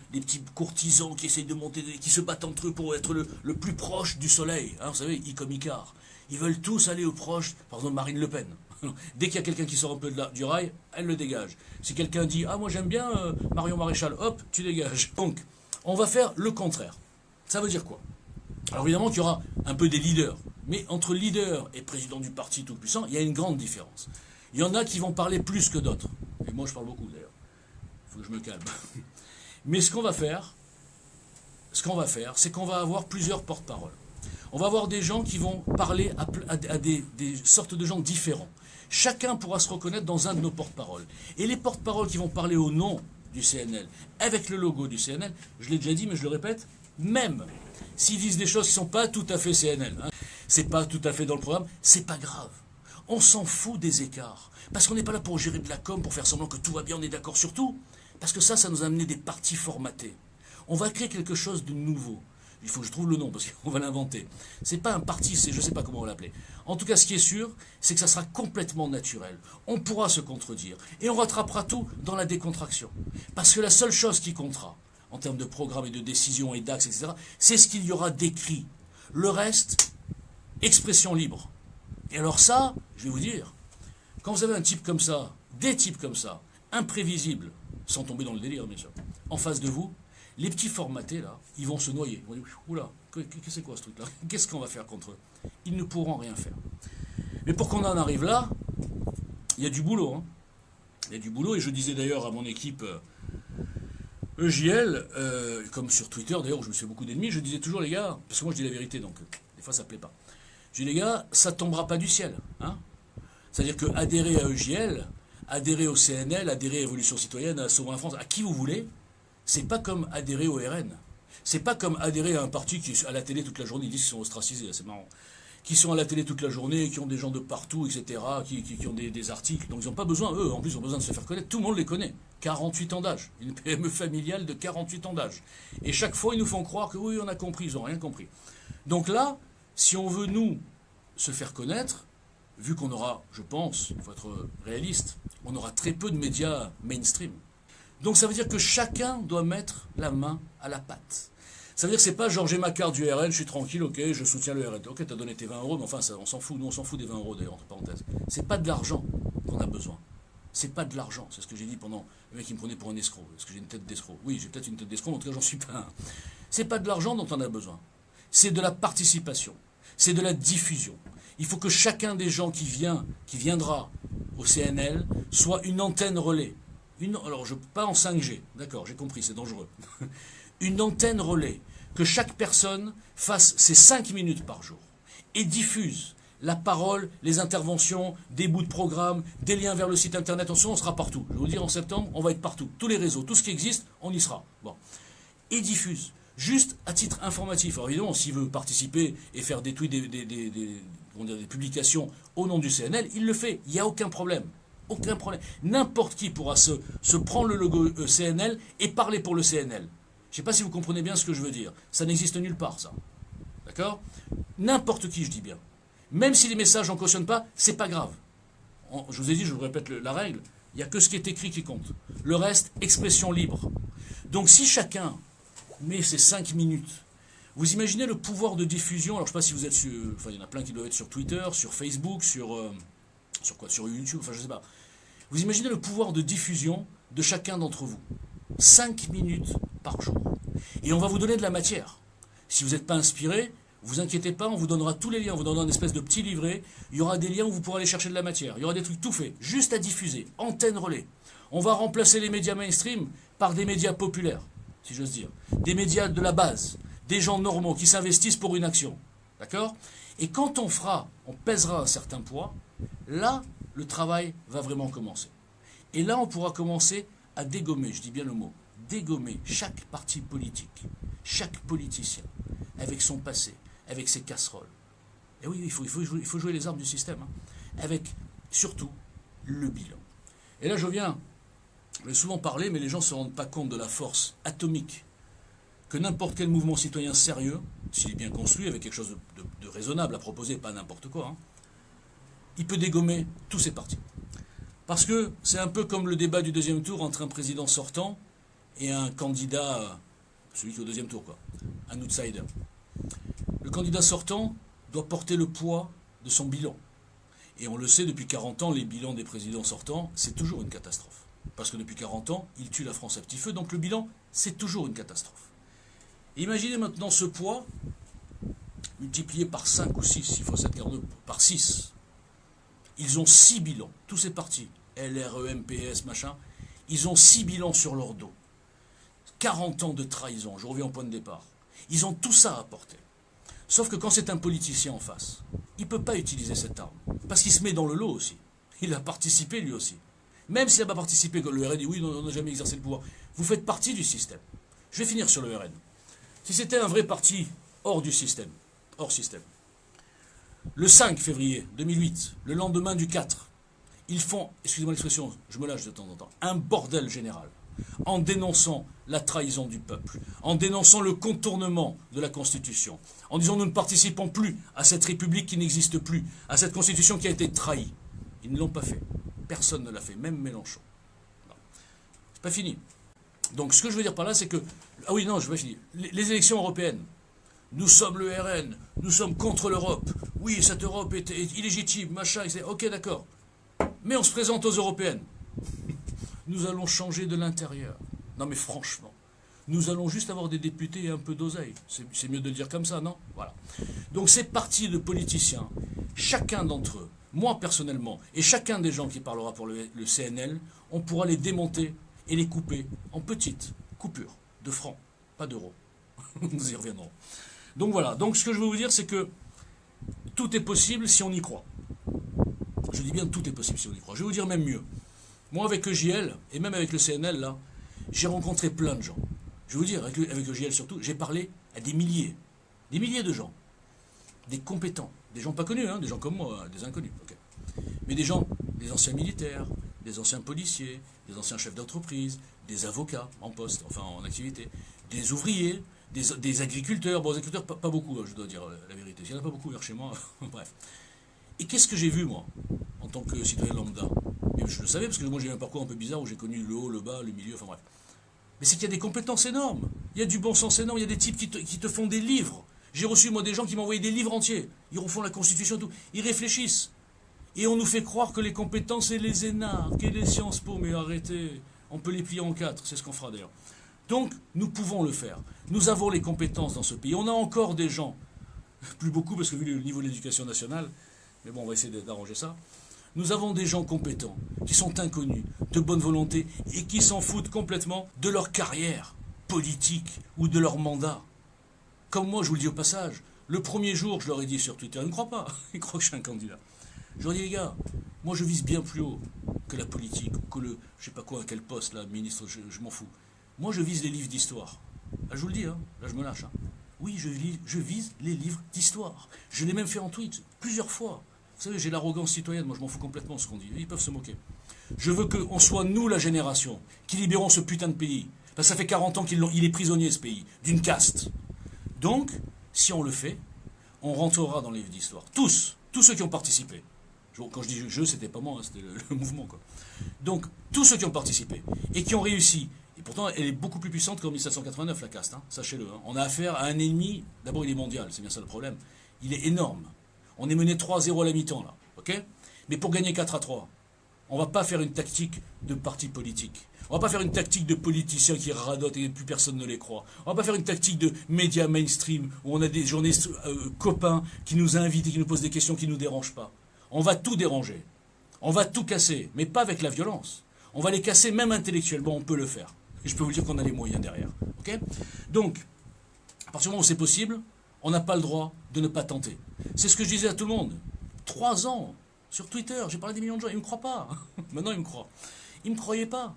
courtisans qui essayent de monter, qui se battent entre eux pour être le plus proche du soleil. Hein, vous savez, comme Icare. Ils veulent tous aller au proche, par exemple Marine Le Pen. Dès qu'il y a quelqu'un qui sort un peu du rail, elle le dégage. Si quelqu'un dit « Ah, moi j'aime bien Marion Maréchal », hop, tu dégages. Donc, on va faire le contraire. Ça veut dire quoi? Alors évidemment qu'il y aura un peu des leaders. Mais entre leader et président du parti tout-puissant, il y a une grande différence. Il y en a qui vont parler plus que d'autres. Et moi, je parle beaucoup, d'ailleurs. Il faut que je me calme. Mais ce qu'on va faire, c'est qu'on va avoir plusieurs porte-paroles. On va avoir des gens qui vont parler à des sortes de gens différents. Chacun pourra se reconnaître dans un de nos porte-paroles. Et les porte-paroles qui vont parler au nom du CNL, avec le logo du CNL, je l'ai déjà dit, mais je le répète, même s'ils disent des choses qui ne sont pas tout à fait CNL, hein, c'est pas tout à fait dans le programme, c'est pas grave. On s'en fout des écarts. Parce qu'on n'est pas là pour gérer de la com, pour faire semblant que tout va bien, on est d'accord sur tout. Parce que ça nous a amené des partis formatés. On va créer quelque chose de nouveau. Il faut que je trouve le nom, parce qu'on va l'inventer. C'est pas un parti, je ne sais pas comment on va l'appeler. En tout cas, ce qui est sûr, c'est que ça sera complètement naturel. On pourra se contredire. Et on rattrapera tout dans la décontraction. Parce que la seule chose qui comptera, en termes de programme et de décision et d'axes, etc., c'est ce qu'il y aura d'écrit. Le reste, expression libre. Et alors ça, je vais vous dire, quand vous avez un type comme ça, des types comme ça, imprévisibles, sans tomber dans le délire bien sûr, en face de vous, les petits formatés là, ils vont se noyer. Ils vont dire, oula, c'est quoi ce truc là? Qu'est-ce qu'on va faire contre eux? Ils ne pourront rien faire. Mais pour qu'on en arrive là, il y a du boulot. Hein. Il y a du boulot, et je disais d'ailleurs à mon équipe EJL, comme sur Twitter d'ailleurs, où je me suis fait beaucoup d'ennemis, je disais toujours les gars, parce que moi je dis la vérité, donc des fois ça ne plaît pas. Je dis les gars, ça ne tombera pas du ciel. Hein. C'est-à-dire que adhérer à EJL, adhérer au CNL, adhérer à Évolution Citoyenne, à Sauvons la France, à qui vous voulez, c'est pas comme adhérer au RN. C'est pas comme adhérer à un parti qui est à la télé toute la journée, ils disent qu'ils sont ostracisés, c'est marrant. Qui sont à la télé toute la journée, qui ont des gens de partout, etc., qui ont des articles. Donc ils n'ont pas besoin, eux, en plus, ils ont besoin de se faire connaître. Tout le monde les connaît. 48 ans d'âge. Une PME familiale de 48 ans d'âge. Et chaque fois, ils nous font croire que oui, on a compris, ils n'ont rien compris. Donc là, si on veut, nous, se faire connaître, vu qu'on aura, je pense, il faut être réaliste, on aura très peu de médias mainstream. Donc ça veut dire que chacun doit mettre la main à la pâte. Ça veut dire que c'est pas genre j'ai ma carte du RN, je suis tranquille, ok, je soutiens le RN. Ok, t'as donné tes 20 euros, mais enfin, ça, on s'en fout. Nous, on s'en fout des 20 euros d'ailleurs, entre parenthèses. C'est pas de l'argent qu'on a besoin. C'est pas de l'argent. C'est ce que j'ai dit pendant. Le mec, il me prenait pour un escroc. Est-ce que j'ai une tête d'escroc? Oui, j'ai peut-être une tête d'escroc, mais en tout cas, j'en suis pas un. C'est pas de l'argent dont on a besoin. C'est de la participation. C'est de la diffusion. Il faut que chacun des gens qui viendra au CNL soit une antenne relais. Alors, pas en 5G, d'accord, j'ai compris, c'est dangereux. Une antenne relais, que chaque personne fasse ses 5 minutes par jour et diffuse la parole, les interventions, des bouts de programme, des liens vers le site internet. On sera partout. Je vais vous dire, en septembre, on va être partout. Tous les réseaux, tout ce qui existe, on y sera. Bon. Et diffuse. Juste à titre informatif. Alors évidemment, s'il veut participer et faire des tweets, comment dire, des publications au nom du CNL, il le fait. Il n'y a aucun problème. Aucun problème. N'importe qui pourra se prendre le logo CNL et parler pour le CNL. Je ne sais pas si vous comprenez bien ce que je veux dire. Ça n'existe nulle part, ça. D'accord? N'importe qui, je dis bien. Même si les messages n'en cautionnent pas, c'est pas grave. Je vous ai dit, je vous répète la règle, il n'y a que ce qui est écrit qui compte. Le reste, expression libre. Donc si chacun met ses 5 minutes, vous imaginez le pouvoir de diffusion, alors je ne sais pas si vous êtes sur, enfin il y en a plein qui doivent être sur Twitter, sur Facebook, sur YouTube, enfin je ne sais pas. Vous imaginez le pouvoir de diffusion de chacun d'entre vous. 5 minutes par jour. Et on va vous donner de la matière. Si vous n'êtes pas inspiré, vous inquiétez pas, on vous donnera tous les liens, on vous donnera une espèce de petit livret, il y aura des liens où vous pourrez aller chercher de la matière, il y aura des trucs tout faits, juste à diffuser, antenne relais. On va remplacer les médias mainstream par des médias populaires, si j'ose dire, des médias de la base, des gens normaux qui s'investissent pour une action, d'accord? Et quand on pèsera un certain poids, là, le travail va vraiment commencer. Et là, on pourra commencer à dégommer, je dis bien le mot, dégommer chaque parti politique, chaque politicien, avec son passé, avec ses casseroles. Et oui, il faut jouer les armes du système, hein, avec surtout le bilan. Et là, je vais souvent parler, mais les gens ne se rendent pas compte de la force atomique que n'importe quel mouvement citoyen sérieux, s'il est bien construit, avec quelque chose de raisonnable à proposer, pas n'importe quoi, hein, il peut dégommer tous ces partis. Parce que c'est un peu comme le débat du deuxième tour entre un président sortant et un candidat, celui qui est au deuxième tour, quoi, un outsider. Le candidat sortant doit porter le poids de son bilan. Et on le sait, depuis 40 ans, les bilans des présidents sortants, c'est toujours une catastrophe. Parce que depuis 40 ans, ils tuent la France à petit feu, donc le bilan, c'est toujours une catastrophe. Et imaginez maintenant ce poids, multiplié par 5 ou 6, il faut cette carte par 6. Ils ont 6 bilans, tous ces partis, LR, PS, machin, ils ont 6 bilans sur leur dos. 40 ans de trahison, je reviens au point de départ. Ils ont tout ça à porter. Sauf que quand c'est un politicien en face, il ne peut pas utiliser cette arme. Parce qu'il se met dans le lot aussi. Il a participé lui aussi. Même s'il n'a pas participé, que le RN dit oui, on n'a jamais exercé le pouvoir. Vous faites partie du système. Je vais finir sur le RN. Si c'était un vrai parti hors du système, hors système, le 5 février 2008, le lendemain du 4, ils font, excusez-moi l'expression, je me lâche de temps en temps, un bordel général, en dénonçant la trahison du peuple, en dénonçant le contournement de la Constitution, en disant nous ne participons plus à cette République qui n'existe plus, à cette Constitution qui a été trahie. Ils ne l'ont pas fait. Personne ne l'a fait, même Mélenchon. C'est pas fini. Donc ce que je veux dire par là, c'est que... Ah oui, non, je vais finir. Les élections européennes, nous sommes le RN, nous sommes contre l'Europe. Oui, cette Europe est illégitime, machin, etc. Ok, d'accord. Mais on se présente aux européennes. Nous allons changer de l'intérieur. Non mais franchement, nous allons juste avoir des députés et un peu d'oseille. C'est mieux de le dire comme ça, non? Voilà. Donc ces partis de politiciens, chacun d'entre eux, moi personnellement, et chacun des gens qui parlera pour le CNL, on pourra les démonter et les couper en petites coupures de francs, pas d'euros. Nous y reviendrons. Donc voilà, donc ce que je veux vous dire, c'est que tout est possible si on y croit. Je dis bien tout est possible si on y croit. Je vais vous dire même mieux. Moi, avec EJL, et même avec le CNL, là, j'ai rencontré plein de gens. Je vais vous dire, avec EJL surtout, j'ai parlé à des milliers de gens. Des compétents, des gens pas connus, hein, des gens comme moi, des inconnus. Okay. Mais des gens, des anciens militaires, des anciens policiers, des anciens chefs d'entreprise, des avocats en poste, enfin en activité, des ouvriers, des agriculteurs. Bon, les agriculteurs, pas beaucoup, je dois dire la vérité. Il n'y en a pas beaucoup vers chez moi. Bref. Et qu'est-ce que j'ai vu, moi, en tant que citoyen lambda? Et je le savais, parce que moi j'ai un parcours un peu bizarre où j'ai connu le haut, le bas, le milieu, enfin bref. Mais c'est qu'il y a des compétences énormes. Il y a du bon sens énorme. Il y a des types qui te font des livres. J'ai reçu, moi, des gens qui m'ont envoyé des livres entiers. Ils refont la Constitution et tout. Ils réfléchissent. Et on nous fait croire que les compétences, c'est les énarques et les Sciences Po. Mais arrêtez, on peut les plier en 4. C'est ce qu'on fera d'ailleurs. Donc, nous pouvons le faire. Nous avons les compétences dans ce pays. On a encore des gens, plus beaucoup, parce que vu le niveau de l'éducation nationale, mais bon, on va essayer d'arranger ça. Nous avons des gens compétents, qui sont inconnus, de bonne volonté, et qui s'en foutent complètement de leur carrière politique ou de leur mandat. Comme moi, je vous le dis au passage, le premier jour, je leur ai dit sur Twitter, ils ne me croient pas, ils croient que je suis un candidat. Je leur ai dit, les gars, moi je vise bien plus haut que la politique, ou que le, je sais pas quoi, à quel poste, là, ministre, je m'en fous. Moi je vise les livres d'histoire. Là, je vous le dis, hein, là je me lâche. Hein. Oui, je vise les livres d'histoire. Je l'ai même fait en tweet, plusieurs fois. Vous savez, j'ai l'arrogance citoyenne, moi je m'en fous complètement de ce qu'on dit. Ils peuvent se moquer. Je veux qu'on soit nous la génération qui libérons ce putain de pays. Parce que ça fait 40 ans qu'il est prisonnier ce pays, d'une caste. Donc, si on le fait, on rentrera dans les livres d'histoire. Tous ceux qui ont participé. Quand je dis je, c'était pas moi, hein, c'était le mouvement, quoi. Donc, tous ceux qui ont participé et qui ont réussi, et pourtant elle est beaucoup plus puissante qu'en 1789, la caste, hein, sachez-le. Hein. On a affaire à un ennemi, d'abord il est mondial, c'est bien ça le problème. Il est énorme. On est mené 3-0 à la mi-temps, là, ok? Mais pour gagner 4-3, on va pas faire une tactique de parti politique. On va pas faire une tactique de politiciens qui radotent et plus personne ne les croit. On va pas faire une tactique de médias mainstream où on a des journalistes copains qui nous invitent et qui nous posent des questions qui ne nous dérangent pas. On va tout déranger. On va tout casser, mais pas avec la violence. On va les casser même intellectuellement, on peut le faire. Et je peux vous dire qu'on a les moyens derrière. Okay, donc, à partir du moment où c'est possible, on n'a pas le droit de ne pas tenter. C'est ce que je disais à tout le monde. 3 ans sur Twitter, j'ai parlé à des millions de gens, ils ne me croient pas. Maintenant, ils me croient. Ils ne me croyaient pas.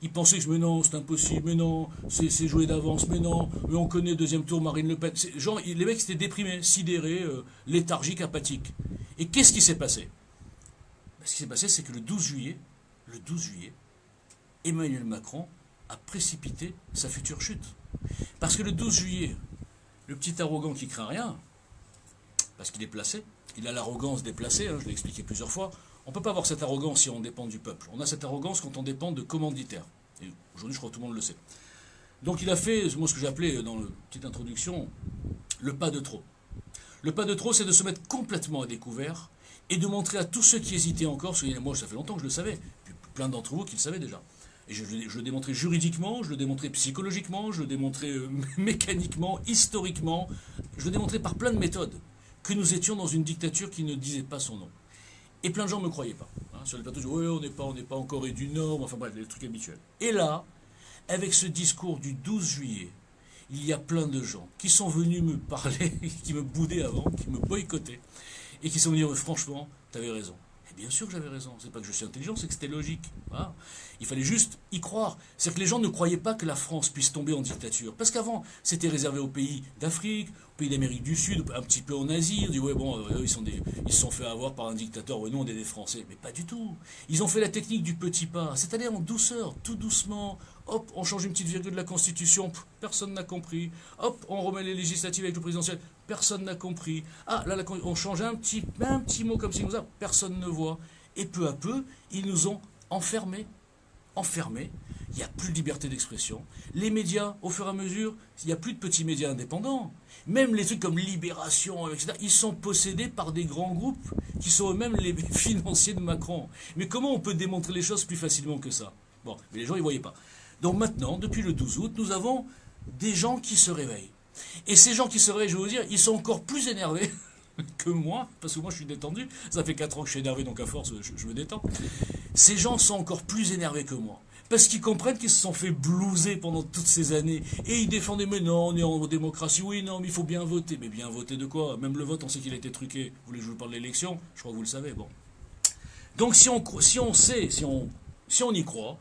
Ils pensaient que mais non, c'est impossible, mais non, c'est joué d'avance, mais non, mais on connaît deuxième tour Marine Le Pen. Genre, les mecs étaient déprimés, sidérés, léthargiques, apathiques. Et qu'est-ce qui s'est passé? Ce qui s'est passé, c'est que le 12 juillet, Emmanuel Macron a précipité sa future chute. Parce que le 12 juillet, le petit arrogant qui craint rien, parce qu'il est placé, il a l'arrogance déplacée, hein, je l'ai expliqué plusieurs fois, on ne peut pas avoir cette arrogance si on dépend du peuple. On a cette arrogance quand on dépend de commanditaires. Et aujourd'hui, je crois que tout le monde le sait. Donc il a fait, moi ce que j'ai appelé dans la petite introduction, le pas de trop. Le pas de trop, c'est de se mettre complètement à découvert et de montrer à tous ceux qui hésitaient encore, parce que moi ça fait longtemps que je le savais, puis plein d'entre vous qui le savaient déjà. Et je le démontrais juridiquement, je le démontrais psychologiquement, je le démontrais mécaniquement, historiquement, je le démontrais par plein de méthodes, que nous étions dans une dictature qui ne disait pas son nom. Et plein de gens ne me croyaient pas. Hein, sur les plateaux, ouais, on n'est pas en Corée du Nord, enfin bref, les trucs habituels. Et là, avec ce discours du 12 juillet, il y a plein de gens qui sont venus me parler, qui me boudaient avant, qui me boycottaient, et qui sont venus dire, franchement, t'avais raison. Et bien sûr que j'avais raison. C'est pas que je suis intelligent, c'est que c'était logique. Voilà. Il fallait juste y croire. C'est-à-dire que les gens ne croyaient pas que la France puisse tomber en dictature. Parce qu'avant, c'était réservé aux pays d'Afrique, aux pays d'Amérique du Sud, un petit peu en Asie. On dit, ouais, bon, ils se sont fait avoir par un dictateur. Ouais, nous, on est des Français. Mais pas du tout. Ils ont fait la technique du petit pas. C'est-à-dire en douceur, tout doucement. Hop, on change une petite virgule de la Constitution. Personne n'a compris. Hop, on remet les législatives avec le présidentiel. Personne n'a compris. Ah, là, on change un petit mot comme si nous a. Personne ne voit. Et peu à peu, ils nous ont enfermés. Il n'y a plus de liberté d'expression. Les médias, au fur et à mesure, il n'y a plus de petits médias indépendants. Même les trucs comme Libération, etc., ils sont possédés par des grands groupes qui sont eux-mêmes les financiers de Macron. Mais comment on peut démontrer les choses plus facilement que ça? Bon, mais les gens, ils ne voyaient pas. Donc maintenant, depuis le 12 août, nous avons des gens qui se réveillent. Et ces gens qui se réveillent, je vais vous dire, ils sont encore plus énervés que moi, parce que moi je suis détendu. Ça fait 4 ans que je suis énervé, donc à force, je me détends. Ces gens sont encore plus énervés que moi. Parce qu'ils comprennent qu'ils se sont fait blouser pendant toutes ces années. Et ils défendaient, mais non, on est en démocratie. Oui, non, mais il faut bien voter. Mais bien voter de quoi? Même le vote, on sait qu'il a été truqué. Vous voulez que je vous parle de l'élection? Je crois que vous le savez. Bon. Donc si on y croit,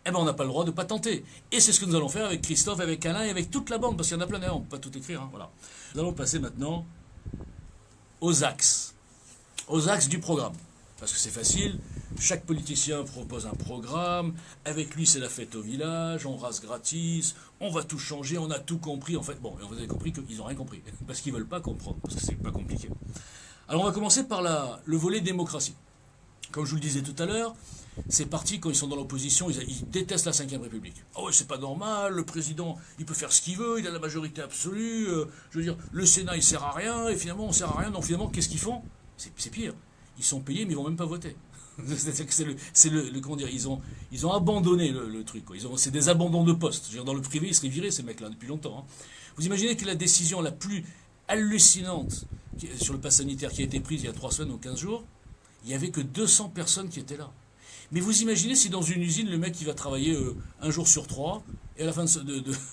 eh ben on n'a pas le droit de ne pas tenter. Et c'est ce que nous allons faire avec Christophe, avec Alain et avec toute la bande. Parce qu'il y en a plein d'ailleurs, on ne peut pas tout écrire. Hein, voilà. Nous allons passer maintenant aux axes du programme. Parce que c'est facile, chaque politicien propose un programme, avec lui c'est la fête au village, on rase gratis, on va tout changer, on a tout compris. En fait, bon, vous avez compris qu'ils n'ont rien compris, parce qu'ils ne veulent pas comprendre, parce que c'est pas compliqué. Alors on va commencer par le volet démocratie. Comme je vous le disais tout à l'heure, ces partis, quand ils sont dans l'opposition, ils détestent la Ve République. Ah ouais, c'est pas normal, le président, il peut faire ce qu'il veut, il a la majorité absolue, je veux dire, le Sénat, il sert à rien, et finalement, on sert à rien, donc finalement, qu'est-ce qu'ils font? C'est pire. Ils sont payés, mais ils vont même pas voter. C'est comment dire, ils ont abandonné le truc, quoi. C'est des abandons de poste. Je veux dire, dans le privé, ils seraient virés, ces mecs-là, depuis longtemps. Hein. Vous imaginez que la décision la plus hallucinante sur le pass sanitaire qui a été prise il y a 3 semaines ou 15 jours, il n'y avait que 200 personnes qui étaient là. Mais vous imaginez si dans une usine, le mec, il va travailler un jour sur 3, et à la fin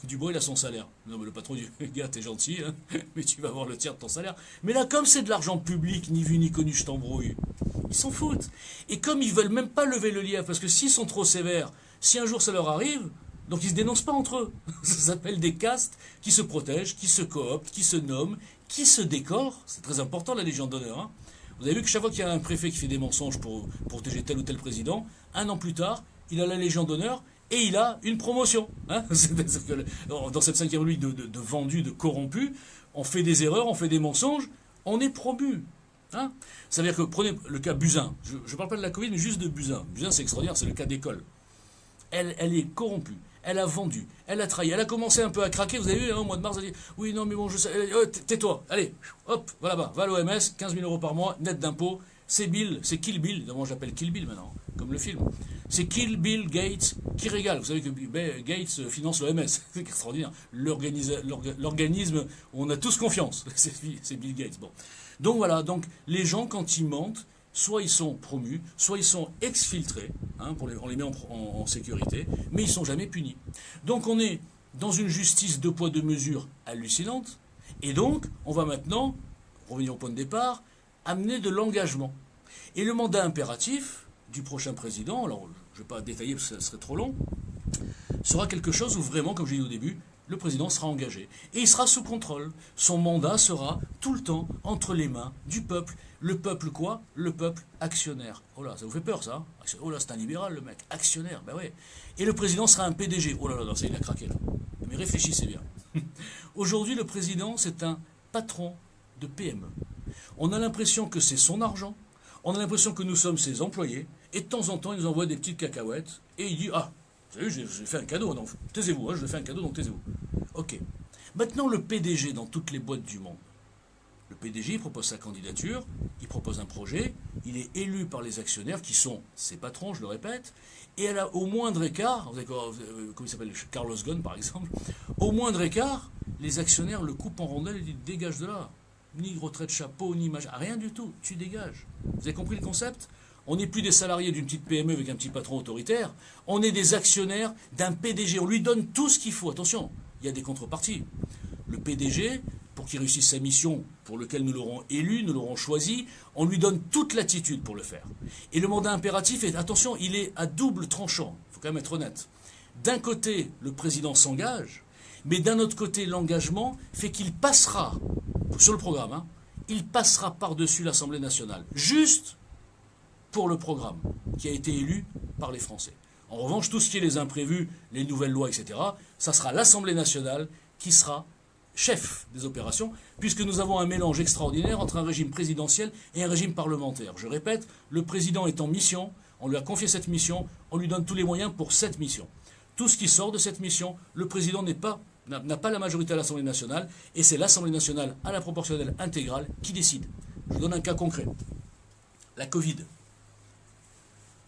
du mois, il a son salaire. Non, mais le patron dit, gars, t'es gentil, hein, mais tu vas avoir le tiers de ton salaire. Mais là, comme c'est de l'argent public, ni vu ni connu, je t'embrouille, ils s'en foutent. Et comme ils veulent même pas lever le lièvre, parce que s'ils sont trop sévères, si un jour ça leur arrive, Donc ils ne se dénoncent pas entre eux. Ça s'appelle des castes qui se protègent, qui se cooptent, qui se nomment, qui se décorent. C'est très important la Légion d'honneur. Hein. Vous avez vu que chaque fois qu'il y a un préfet qui fait des mensonges pour protéger tel ou tel président, un an plus tard, il a la Légion d'honneur et il a une promotion. Hein. C'est-à-dire que dans cette 5e République de vendus, de corrompus, on fait des erreurs, on fait des mensonges, on est promu. Hein. Ça veut dire que prenez le cas Buzyn. Je ne parle pas de la Covid, mais juste de Buzyn. Buzyn, c'est extraordinaire, c'est le cas d'école. Elle est corrompue. Elle a vendu, elle a trahi, elle a commencé un peu à craquer, vous avez vu, hein, au mois de mars, elle a dit, oui, non, mais bon, je sais, tais-toi, allez, hop, voilà, va à l'OMS, 15 000 € par mois, net d'impôts, c'est Kill Bill, évidemment j'appelle Kill Bill maintenant, comme le film, c'est Kill Bill Gates qui régale, vous savez que Gates finance l'OMS, c'est extraordinaire, l'organisme où on a tous confiance, c'est Bill Gates, bon. Donc voilà, donc les gens quand ils mentent, soit ils sont promus, soit ils sont exfiltrés, hein, on les met en sécurité, mais ils ne sont jamais punis. Donc on est dans une justice de poids de mesure hallucinante, et donc on va maintenant, revenir au point de départ, amener de l'engagement. Et le mandat impératif du prochain président, alors je ne vais pas détailler parce que ça serait trop long, sera quelque chose où vraiment, comme j'ai dit au début, le président sera engagé. Et il sera sous contrôle. Son mandat sera tout le temps entre les mains du peuple. Le peuple quoi? Le peuple actionnaire. Oh là, ça vous fait peur ça? Oh là, c'est un libéral le mec. Actionnaire, ben ouais. Et le président sera un PDG. Oh là là, ça il a craqué là. Mais réfléchissez bien. Aujourd'hui, le président, c'est un patron de PME. On a l'impression que c'est son argent. On a l'impression que nous sommes ses employés. Et de temps en temps, il nous envoie des petites cacahuètes. Et il dit, ah, vous savez, j'ai fait un cadeau, donc taisez-vous, hein, je fais un cadeau, donc taisez-vous. Ok. Maintenant, le PDG dans toutes les boîtes du monde. Le PDG, il propose sa candidature, il propose un projet, il est élu par les actionnaires qui sont ses patrons, je le répète, et au moindre écart, vous savez comment il s'appelle, Carlos Ghosn par exemple, au moindre écart, les actionnaires le coupent en rondelles et disent dégage de là. Ni retrait de chapeau, ni machin, rien du tout, tu dégages. Vous avez compris le concept ? On n'est plus des salariés d'une petite PME avec un petit patron autoritaire, on est des actionnaires d'un PDG, on lui donne tout ce qu'il faut. Attention, il y a des contreparties. Le PDG, pour qu'il réussisse sa mission, pour laquelle nous l'aurons élu, nous l'aurons choisi, on lui donne toute l'attitude pour le faire. Et le mandat impératif, attention, il est à double tranchant, il faut quand même être honnête. D'un côté, le président s'engage, mais d'un autre côté, l'engagement fait qu'il passera, sur le programme, hein, il passera par-dessus l'Assemblée nationale, juste pour le programme qui a été élu par les Français. En revanche, tout ce qui est les imprévus, les nouvelles lois, etc., ça sera l'Assemblée nationale qui sera chef des opérations, puisque nous avons un mélange extraordinaire entre un régime présidentiel et un régime parlementaire. Je répète, le président est en mission, on lui a confié cette mission, on lui donne tous les moyens pour cette mission. Tout ce qui sort de cette mission, le président n'a pas la majorité à l'Assemblée nationale, et c'est l'Assemblée nationale à la proportionnelle intégrale qui décide. Je vous donne un cas concret. La Covid.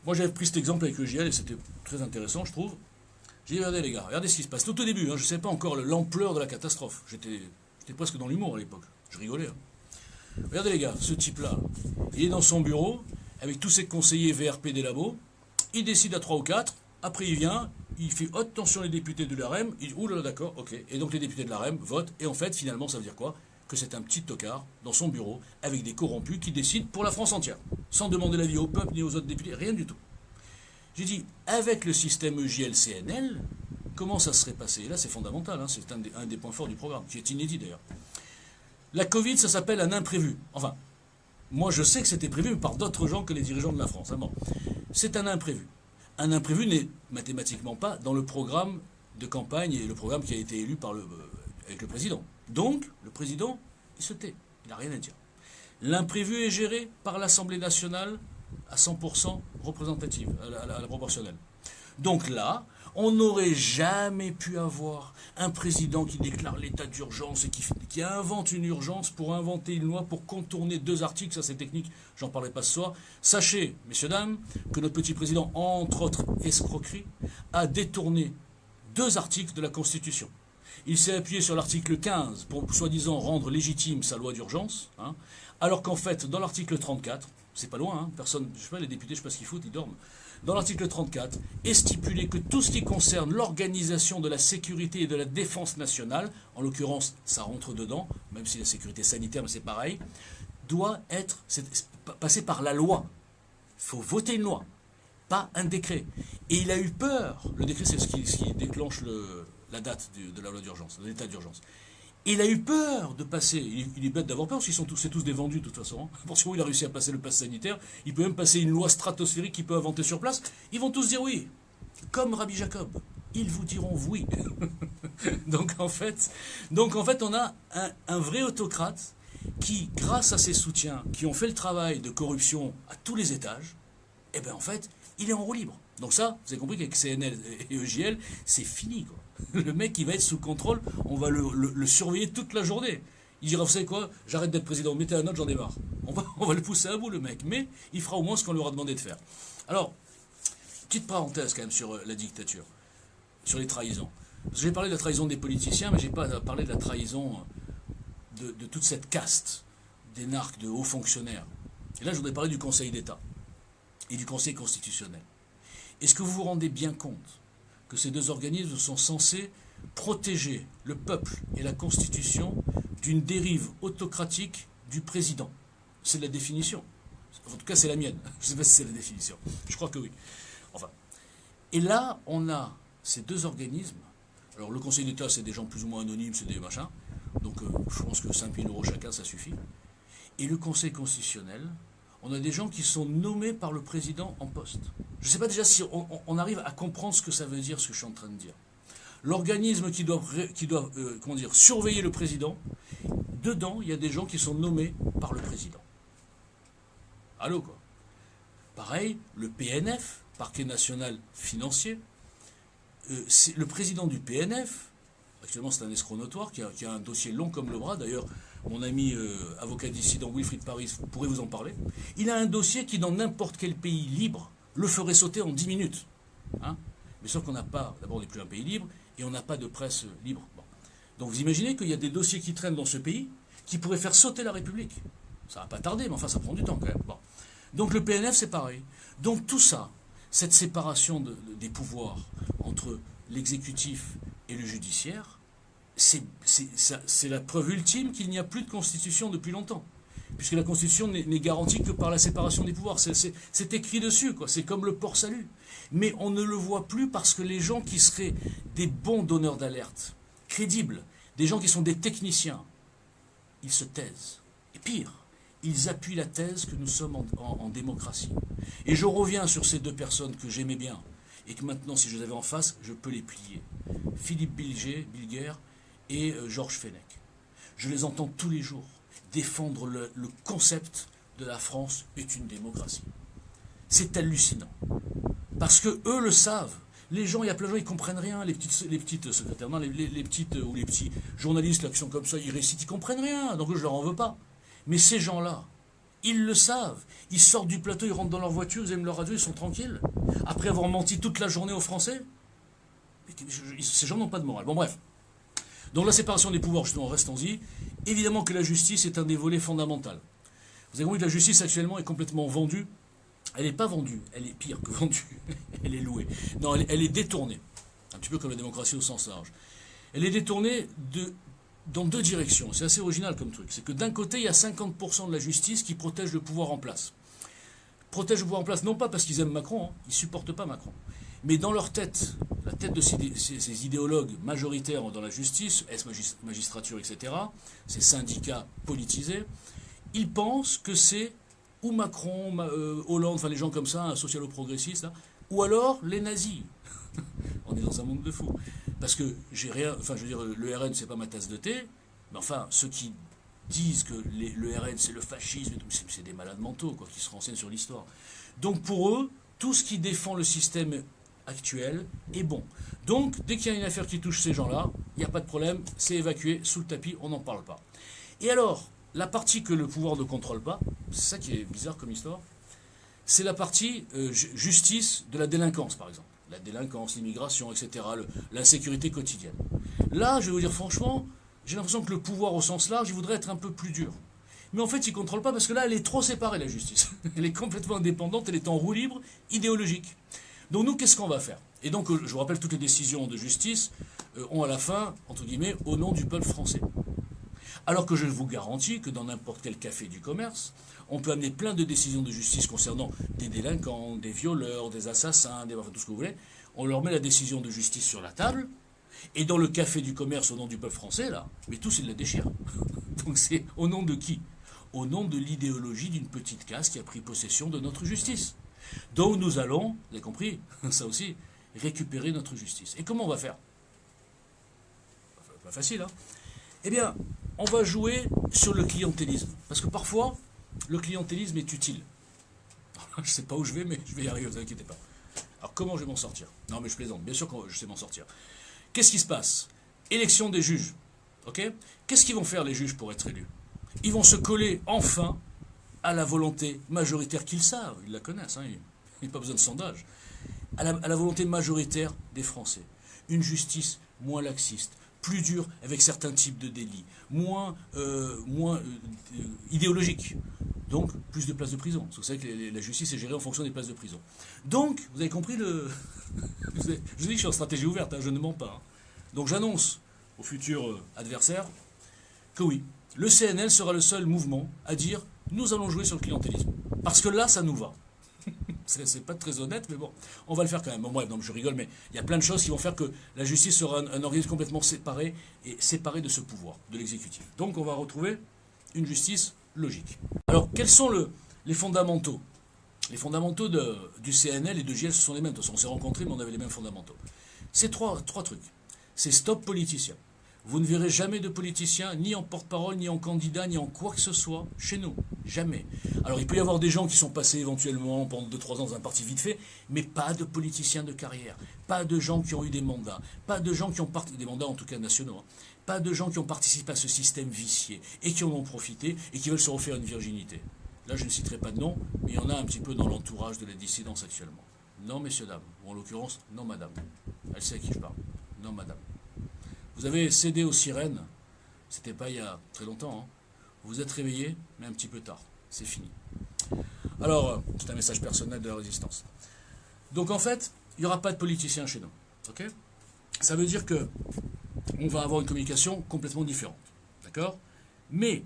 Moi, j'avais pris cet exemple avec le GL et c'était très intéressant, je trouve. J'ai dit, regardez les gars, regardez ce qui se passe. Tout au début, hein, je ne sais pas encore l'ampleur de la catastrophe. J'étais presque dans l'humour à l'époque. Je rigolais. Hein. Regardez les gars, ce type-là, il est dans son bureau, avec tous ses conseillers VRP des labos. Il décide à 3 ou 4. Après, il vient, il fait attention les députés de l'AREM. Il dit, oulala, d'accord, ok. Et donc, les députés de l'AREM votent. Et en fait, finalement, ça veut dire quoi? Que c'est un petit tocard dans son bureau, avec des corrompus qui décident pour la France entière. Sans demander l'avis au peuple ni aux autres députés, rien du tout. J'ai dit, avec le système EJL-CNL, comment ça serait passé? Et là, c'est fondamental, hein, c'est un des points forts du programme, qui est inédit d'ailleurs. La Covid, ça s'appelle un imprévu. Enfin, moi je sais que c'était prévu par d'autres gens que les dirigeants de la France. Hein, bon. C'est un imprévu. Un imprévu n'est mathématiquement pas dans le programme de campagne et le programme qui a été élu avec le président. Donc, le président, il se tait, il n'a rien à dire. L'imprévu est géré par l'Assemblée nationale à 100% représentative, à la proportionnelle. Donc là, on n'aurait jamais pu avoir un président qui déclare l'état d'urgence et qui invente une urgence pour inventer une loi pour contourner 2 articles, ça c'est technique, j'en parlerai pas ce soir. Sachez, messieurs, dames, que notre petit président, entre autres escroqueries, a détourné 2 articles de la Constitution. Il s'est appuyé sur l'article 15 pour soi-disant rendre légitime sa loi d'urgence, hein, alors qu'en fait, dans l'article 34, c'est pas loin, hein, personne, je sais pas, les députés, je sais pas ce qu'ils foutent, ils dorment. Dans l'article 34, est stipulé que tout ce qui concerne l'organisation de la sécurité et de la défense nationale, en l'occurrence, ça rentre dedans, même si la sécurité sanitaire, mais c'est pareil, doit passer par la loi. Il faut voter une loi. pas un décret. Et il a eu peur, le décret c'est ce qui déclenche la date de la loi d'urgence, de l'état d'urgence. Et il a eu peur de passer, il est bête d'avoir peur, parce qu'ils sont tous, c'est tous des vendus de toute façon. À partir du moment où il a réussi à passer le pass sanitaire, il peut même passer une loi stratosphérique qu'il peut inventer sur place. Ils vont tous dire oui, comme Rabbi Jacob. Ils vous diront oui. donc en fait, on a un vrai autocrate qui, grâce à ses soutiens, qui ont fait le travail de corruption à tous les étages, et bien en fait, il est en roue libre. Donc ça, vous avez compris qu'avec CNL et EJL, c'est fini, quoi. Le mec, il va être sous contrôle, on va le surveiller toute la journée. Il dira, vous savez quoi, j'arrête d'être président, mettez la note, j'en ai marre. On va le pousser à bout, le mec. Mais il fera au moins ce qu'on lui aura demandé de faire. Alors, petite parenthèse quand même sur la dictature, sur les trahisons. Parce que j'ai parlé de la trahison des politiciens, mais je n'ai pas parlé de la trahison de toute cette caste d'énarques, de hauts fonctionnaires. Et là, je voudrais parler du Conseil d'État et du Conseil constitutionnel. Est-ce que vous vous rendez bien compte que ces deux organismes sont censés protéger le peuple et la Constitution d'une dérive autocratique du président? C'est la définition. En tout cas, c'est la mienne. Je ne sais pas si c'est la définition. Je crois que oui. Enfin. Et là, on a ces deux organismes. Alors, le Conseil d'État, c'est des gens plus ou moins anonymes, c'est des machins. Donc, je pense que 5 000 € chacun, ça suffit. Et le Conseil constitutionnel, on a des gens qui sont nommés par le président en poste. Je ne sais pas déjà si on arrive à comprendre ce que ça veut dire, ce que je suis en train de dire. L'organisme qui doit surveiller le président, dedans, il y a des gens qui sont nommés par le président. Allô, quoi. Pareil, le PNF, Parquet national financier, le président du PNF, actuellement c'est un escroc notoire, qui a un dossier long comme le bras, d'ailleurs, mon ami avocat dissident Wilfried Paris pourrait vous en parler. Il a un dossier qui, dans n'importe quel pays libre, le ferait sauter en 10 minutes. Hein, mais sauf qu'on n'a pas, d'abord on n'est plus un pays libre, et on n'a pas de presse libre. Bon. Donc vous imaginez qu'il y a des dossiers qui traînent dans ce pays qui pourraient faire sauter la République. Ça va pas tarder, mais enfin ça prend du temps quand même. Bon. Donc le PNF c'est pareil. Donc tout ça, cette séparation des pouvoirs entre l'exécutif et le judiciaire, c'est la preuve ultime qu'il n'y a plus de constitution depuis longtemps. Puisque la constitution n'est garantie que par la séparation des pouvoirs. C'est écrit dessus, quoi. C'est comme le port salut. Mais on ne le voit plus parce que les gens qui seraient des bons donneurs d'alerte, crédibles, des gens qui sont des techniciens, ils se taisent. Et pire, ils appuient la thèse que nous sommes en démocratie. Et je reviens sur ces deux personnes que j'aimais bien, et que maintenant, si je les avais en face, je peux les plier. Philippe Bilger et Georges Fenech. Je les entends tous les jours défendre le concept de la France est une démocratie. C'est hallucinant. Parce que eux le savent. Les gens, il y a plein de gens, ils ne comprennent rien. Les petites secrétaires, non, les petites ou les petits journalistes là, qui sont comme ça, ils récitent, ils ne comprennent rien. Donc je ne leur en veux pas. Mais ces gens-là, ils le savent. Ils sortent du plateau, ils rentrent dans leur voiture, ils aiment leur radio, ils sont tranquilles. Après avoir menti toute la journée aux Français, ces gens n'ont pas de morale. Bon, bref. Donc la séparation des pouvoirs, justement, restons-y. Évidemment que la justice est un des volets fondamentaux. Vous avez compris que la justice actuellement est complètement vendue. Elle n'est pas vendue, elle est pire que vendue. Elle est louée. Non, elle est détournée. Un petit peu comme la démocratie au sens large. Elle est détournée dans deux directions. C'est assez original comme truc. C'est que d'un côté, il y a 50% de la justice qui protège le pouvoir en place. Protège le pouvoir en place, non pas parce qu'ils aiment Macron, hein, ils ne supportent pas Macron. Mais dans leur tête, la tête de ces idéologues majoritaires dans la justice, ex-magistrature, etc., ces syndicats politisés, ils pensent que c'est ou Macron, Hollande, enfin les gens comme ça, socialo-progressistes, ou alors les nazis. On est dans un monde de fous. Parce que j'ai rien, enfin je veux dire, le RN c'est pas ma tasse de thé, mais enfin ceux qui disent que le RN c'est le fascisme, c'est des malades mentaux quoi, qui se renseignent sur l'histoire. Donc pour eux, tout ce qui défend le système actuel est bon. Donc, dès qu'il y a une affaire qui touche ces gens-là, il n'y a pas de problème, c'est évacué sous le tapis, on n'en parle pas. Et alors, la partie que le pouvoir ne contrôle pas, c'est ça qui est bizarre comme histoire, c'est la partie justice de la délinquance, par exemple. La délinquance, l'immigration, etc., l'insécurité quotidienne. Là, je vais vous dire franchement, j'ai l'impression que le pouvoir au sens large, il voudrait être un peu plus dur. Mais en fait, il ne contrôle pas parce que là, elle est trop séparée, la justice. Elle est complètement indépendante, elle est en roue libre, idéologique. Donc nous, qu'est-ce qu'on va faire? Et donc, je vous rappelle, toutes les décisions de justice ont à la fin, entre guillemets, au nom du peuple français. Alors que je vous garantis que dans n'importe quel café du commerce, on peut amener plein de décisions de justice concernant des délinquants, des violeurs, des assassins, enfin, tout ce que vous voulez. On leur met la décision de justice sur la table, et dans le café du commerce au nom du peuple français, là, mais tous ils la déchirent. Donc c'est au nom de qui? Au nom de l'idéologie d'une petite caste qui a pris possession de notre justice. Donc nous allons, vous avez compris, ça aussi, récupérer notre justice. Et comment on va faire? Pas facile, hein? Eh bien, on va jouer sur le clientélisme. Parce que parfois, le clientélisme est utile. Je ne sais pas où je vais, mais je vais y arriver, ne vous inquiétez pas. Alors comment je vais m'en sortir? Non mais je plaisante, bien sûr que je sais m'en sortir. Qu'est-ce qui se passe? Élection des juges. Ok? Qu'est-ce qu'ils vont faire les juges pour être élus? Ils vont se coller enfin à la volonté majoritaire qu'ils savent, ils la connaissent, hein, il n'y a pas besoin de sondage, à la volonté majoritaire des Français. Une justice moins laxiste, plus dure avec certains types de délits, moins idéologique. Donc, plus de places de prison. Parce que vous savez que la justice est gérée en fonction des places de prison. Donc, vous avez compris le... Je vous dis que je suis en stratégie ouverte, hein, je ne mens pas. Hein. Donc, j'annonce aux futurs adversaires que oui, le CNL sera le seul mouvement à dire « nous allons jouer sur le clientélisme ». Parce que là, ça nous va. C'est pas très honnête, mais bon, on va le faire quand même. Bon, bref, non, je rigole, mais il y a plein de choses qui vont faire que la justice sera un organisme complètement séparé et séparé de ce pouvoir, de l'exécutif. Donc, on va retrouver une justice logique. Alors, quels sont les fondamentaux? Les fondamentaux du CNL et de JL, ce sont les mêmes. De toute façon, on s'est rencontrés, mais on avait les mêmes fondamentaux. C'est trois trucs. C'est stop politicien. Vous ne verrez jamais de politicien, ni en porte-parole, ni en candidat, ni en quoi que ce soit, chez nous. Jamais. Alors, il peut y avoir des gens qui sont passés éventuellement pendant 2-3 ans dans un parti vite fait, mais pas de politiciens de carrière. Pas de gens qui ont eu des mandats. Pas de gens qui ont des mandats, en tout cas nationaux. Hein. Pas de gens qui ont participé à ce système vicié et qui en ont profité et qui veulent se refaire une virginité. Là, je ne citerai pas de nom, mais il y en a un petit peu dans l'entourage de la dissidence actuellement. Non, messieurs, dames. Ou en l'occurrence, non, madame. Elle sait à qui je parle. Non, madame. Vous avez cédé aux sirènes. C'était pas il y a très longtemps. Hein. Vous êtes réveillés, mais un petit peu tard. C'est fini. Alors, c'est un message personnel de la résistance. Donc, en fait, il n'y aura pas de politiciens chez nous. Ok? Ça veut dire que on va avoir une communication complètement différente. D'accord? Mais,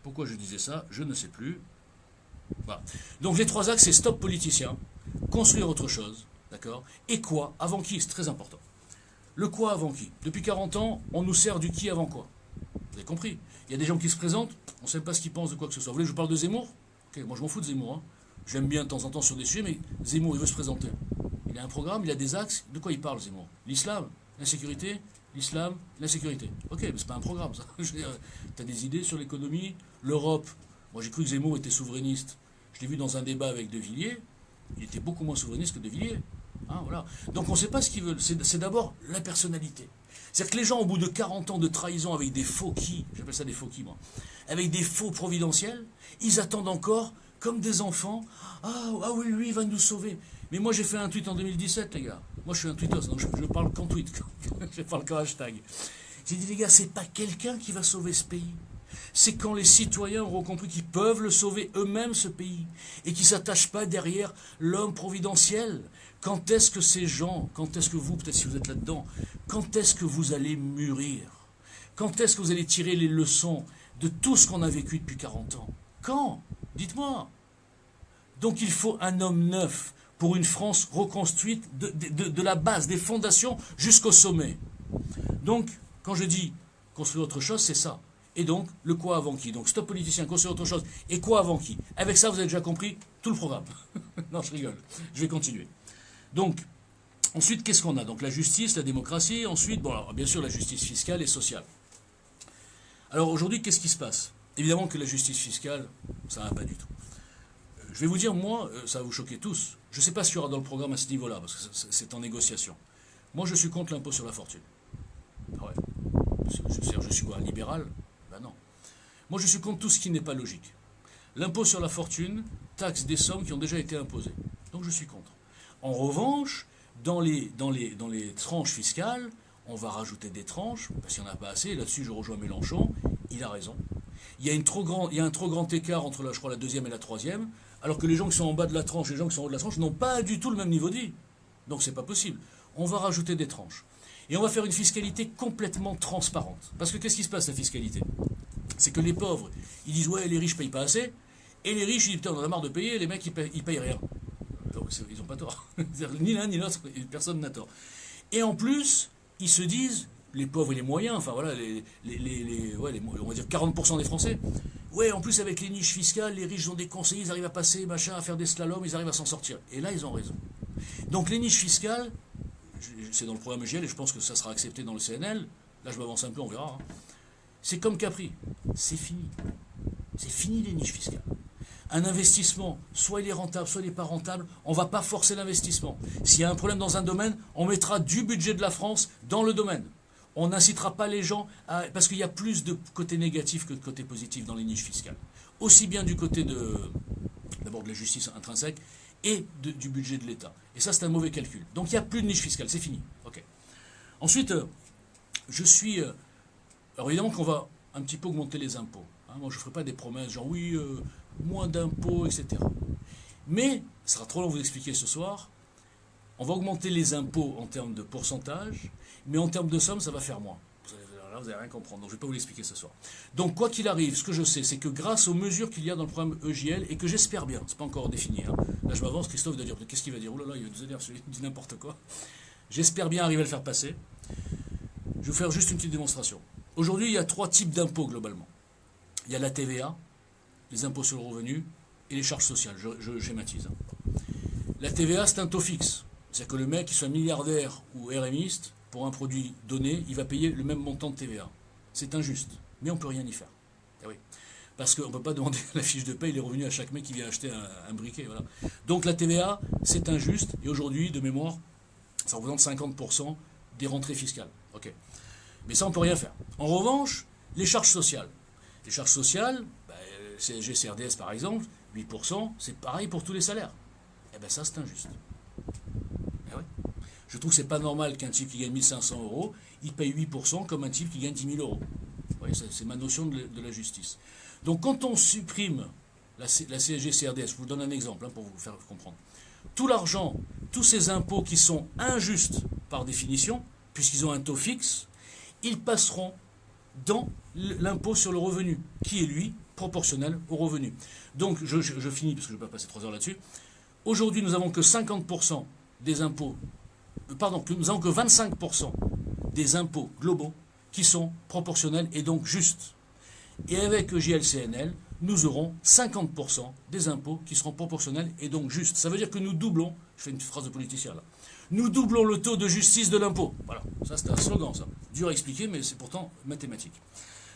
pourquoi je disais ça, je ne sais plus. Voilà. Donc les trois axes, c'est stop politicien, construire autre chose, d'accord? Et quoi avant qui, c'est très important. Le quoi avant qui? Depuis 40 ans, on nous sert du qui avant quoi. Vous avez compris? Il y a des gens qui se présentent, on ne sait pas ce qu'ils pensent de quoi que ce soit. Vous voulez que je vous parle de Zemmour? Ok, moi je m'en fous de Zemmour. Hein. Je l'aime bien de temps en temps sur des sujets, mais Zemmour, il veut se présenter. Il a un programme, il a des axes. De quoi il parle, Zemmour? L'islam? L'insécurité? L'islam? L'insécurité. Ok, mais c'est pas un programme, ça. Tu as des idées sur l'économie? L'Europe? Moi j'ai cru que Zemmour était souverainiste. Je l'ai vu dans un débat avec De Villiers. Il était beaucoup moins souverainiste que De Villiers. Hein, voilà. Donc on ne sait pas ce qu'ils veulent. C'est d'abord la personnalité. C'est-à-dire que les gens, au bout de 40 ans de trahison avec des faux qui, j'appelle ça des faux qui, moi, avec des faux providentiels, ils attendent encore, comme des enfants, ah oui, lui, il va nous sauver. Mais moi, j'ai fait un tweet en 2017, les gars. Moi, je suis un tweetos, donc je parle qu'en tweet. Je parle qu'en hashtag. J'ai dit, les gars, c'est pas quelqu'un qui va sauver ce pays. C'est quand les citoyens auront compris qu'ils peuvent le sauver eux-mêmes, ce pays, et qu'ils ne s'attachent pas derrière l'homme providentiel. Quand est-ce que ces gens, quand est-ce que vous, peut-être si vous êtes là-dedans, quand est-ce que vous allez mûrir? Quand est-ce que vous allez tirer les leçons de tout ce qu'on a vécu depuis 40 ans? Quand? Dites-moi. Donc il faut un homme neuf pour une France reconstruite de la base, des fondations jusqu'au sommet. Donc, quand je dis construire autre chose, c'est ça. Et donc, le quoi avant qui? Donc, stop politicien, construire autre chose. Et quoi avant qui? Avec ça, vous avez déjà compris tout le programme. Non, je rigole. Je vais continuer. Donc, ensuite, qu'est-ce qu'on a? Donc, la justice, la démocratie. Ensuite, bon, alors, bien sûr, la justice fiscale et sociale. Alors, aujourd'hui, qu'est-ce qui se passe? Évidemment que la justice fiscale, ça ne va pas du tout. Je vais vous dire, moi, ça va vous choquer tous. Je ne sais pas ce qu'il y aura dans le programme à ce niveau-là, parce que c'est en négociation. Moi, je suis contre l'impôt sur la fortune. Ah ouais. Je suis quoi, un libéral? Ben non. Moi, je suis contre tout ce qui n'est pas logique. L'impôt sur la fortune taxe des sommes qui ont déjà été imposées. Donc, je suis contre. En revanche, dans les tranches fiscales, on va rajouter des tranches, parce qu'il n'y en a pas assez. Là-dessus, je rejoins Mélenchon. Il a raison. Il y a un trop grand écart entre, je crois, la deuxième et la troisième, alors que les gens qui sont en bas de la tranche et les gens qui sont en haut de la tranche n'ont pas du tout le même niveau de vie. Donc, c'est pas possible. On va rajouter des tranches. Et on va faire une fiscalité complètement transparente. Parce que qu'est-ce qui se passe, la fiscalité? C'est que les pauvres, ils disent ouais, les riches payent pas assez, et les riches, ils disent putain, on en a marre de payer, et les mecs, ils payent rien. Donc, ils n'ont pas tort. Ni l'un ni l'autre, personne n'a tort. Et en plus, ils se disent, les pauvres et les moyens, enfin voilà, on va dire 40% des Français, ouais, en plus avec les niches fiscales, les riches ont des conseillers, ils arrivent à passer, machin, à faire des slaloms, ils arrivent à s'en sortir. Et là, ils ont raison. Donc les niches fiscales, c'est dans le programme EGL, et je pense que ça sera accepté dans le CNL, là je m'avance un peu, on verra, hein. C'est comme Capri, c'est fini. C'est fini les niches fiscales. Un investissement, soit il est rentable, soit il n'est pas rentable, on ne va pas forcer l'investissement. S'il y a un problème dans un domaine, on mettra du budget de la France dans le domaine. On n'incitera pas les gens à... Parce qu'il y a plus de côté négatif que de côté positif dans les niches fiscales. Aussi bien du côté d'abord de la justice intrinsèque et du budget de l'État. Et ça, c'est un mauvais calcul. Donc il n'y a plus de niche fiscale, c'est fini. Okay. Ensuite, je suis... alors évidemment qu'on va un petit peu augmenter les impôts. Hein, moi, je ne ferai pas des promesses genre oui, moins d'impôts, etc. Mais, ça sera trop long de vous expliquer ce soir, on va augmenter les impôts en termes de pourcentage, mais en termes de somme, ça va faire moins. Là, vous n'allez rien comprendre, donc je ne vais pas vous l'expliquer ce soir. Donc, quoi qu'il arrive, ce que je sais, c'est que grâce aux mesures qu'il y a dans le programme EJL, et que j'espère bien, c'est pas encore défini, hein, là je m'avance, Christophe doit dire, qu'est-ce qu'il va dire? Oh là là, il va nous dire, il dit n'importe quoi. J'espère bien arriver à le faire passer. Je vais vous faire juste une petite démonstration. Aujourd'hui, il y a 3 types d'impôts globalement. Il y a la TVA, les impôts sur le revenu et les charges sociales. Je schématise. La TVA, c'est un taux fixe. C'est-à-dire que le mec, qu'il soit milliardaire ou RMiste, pour un produit donné, il va payer le même montant de TVA. C'est injuste, mais on ne peut rien y faire. Eh oui. Parce qu'on ne peut pas demander la fiche de paye les revenus à chaque mec qui vient acheter un briquet. Voilà. Donc la TVA, c'est injuste, et aujourd'hui, de mémoire, ça représente 50% des rentrées fiscales. Ok. Mais ça, on ne peut rien faire. En revanche, les charges sociales. Les charges sociales, CSG, CRDS par exemple, 8%, c'est pareil pour tous les salaires. Eh bien ça, c'est injuste. Eh ouais. Je trouve que c'est pas normal qu'un type qui gagne 1500 euros, il paye 8% comme un type qui gagne 10 000 euros. Vous voyez, c'est ma notion de la justice. Donc quand on supprime la CSG, CRDS, je vous donne un exemple pour vous faire comprendre. Tout l'argent, tous ces impôts qui sont injustes par définition, puisqu'ils ont un taux fixe, ils passeront dans l'impôt sur le revenu, qui est lui proportionnel au revenu. Donc je finis, parce que je ne vais pas passer 3 heures là-dessus. Aujourd'hui, nous n'avons que 50% des impôts, nous n'avons que 25% des impôts globaux qui sont proportionnels et donc justes. Et avec JLCNL, nous aurons 50% des impôts qui seront proportionnels et donc justes. Ça veut dire que nous doublons, je fais une phrase de politicien là, nous doublons le taux de justice de l'impôt. Voilà, ça c'est un slogan ça. Dur à expliquer, mais c'est pourtant mathématique.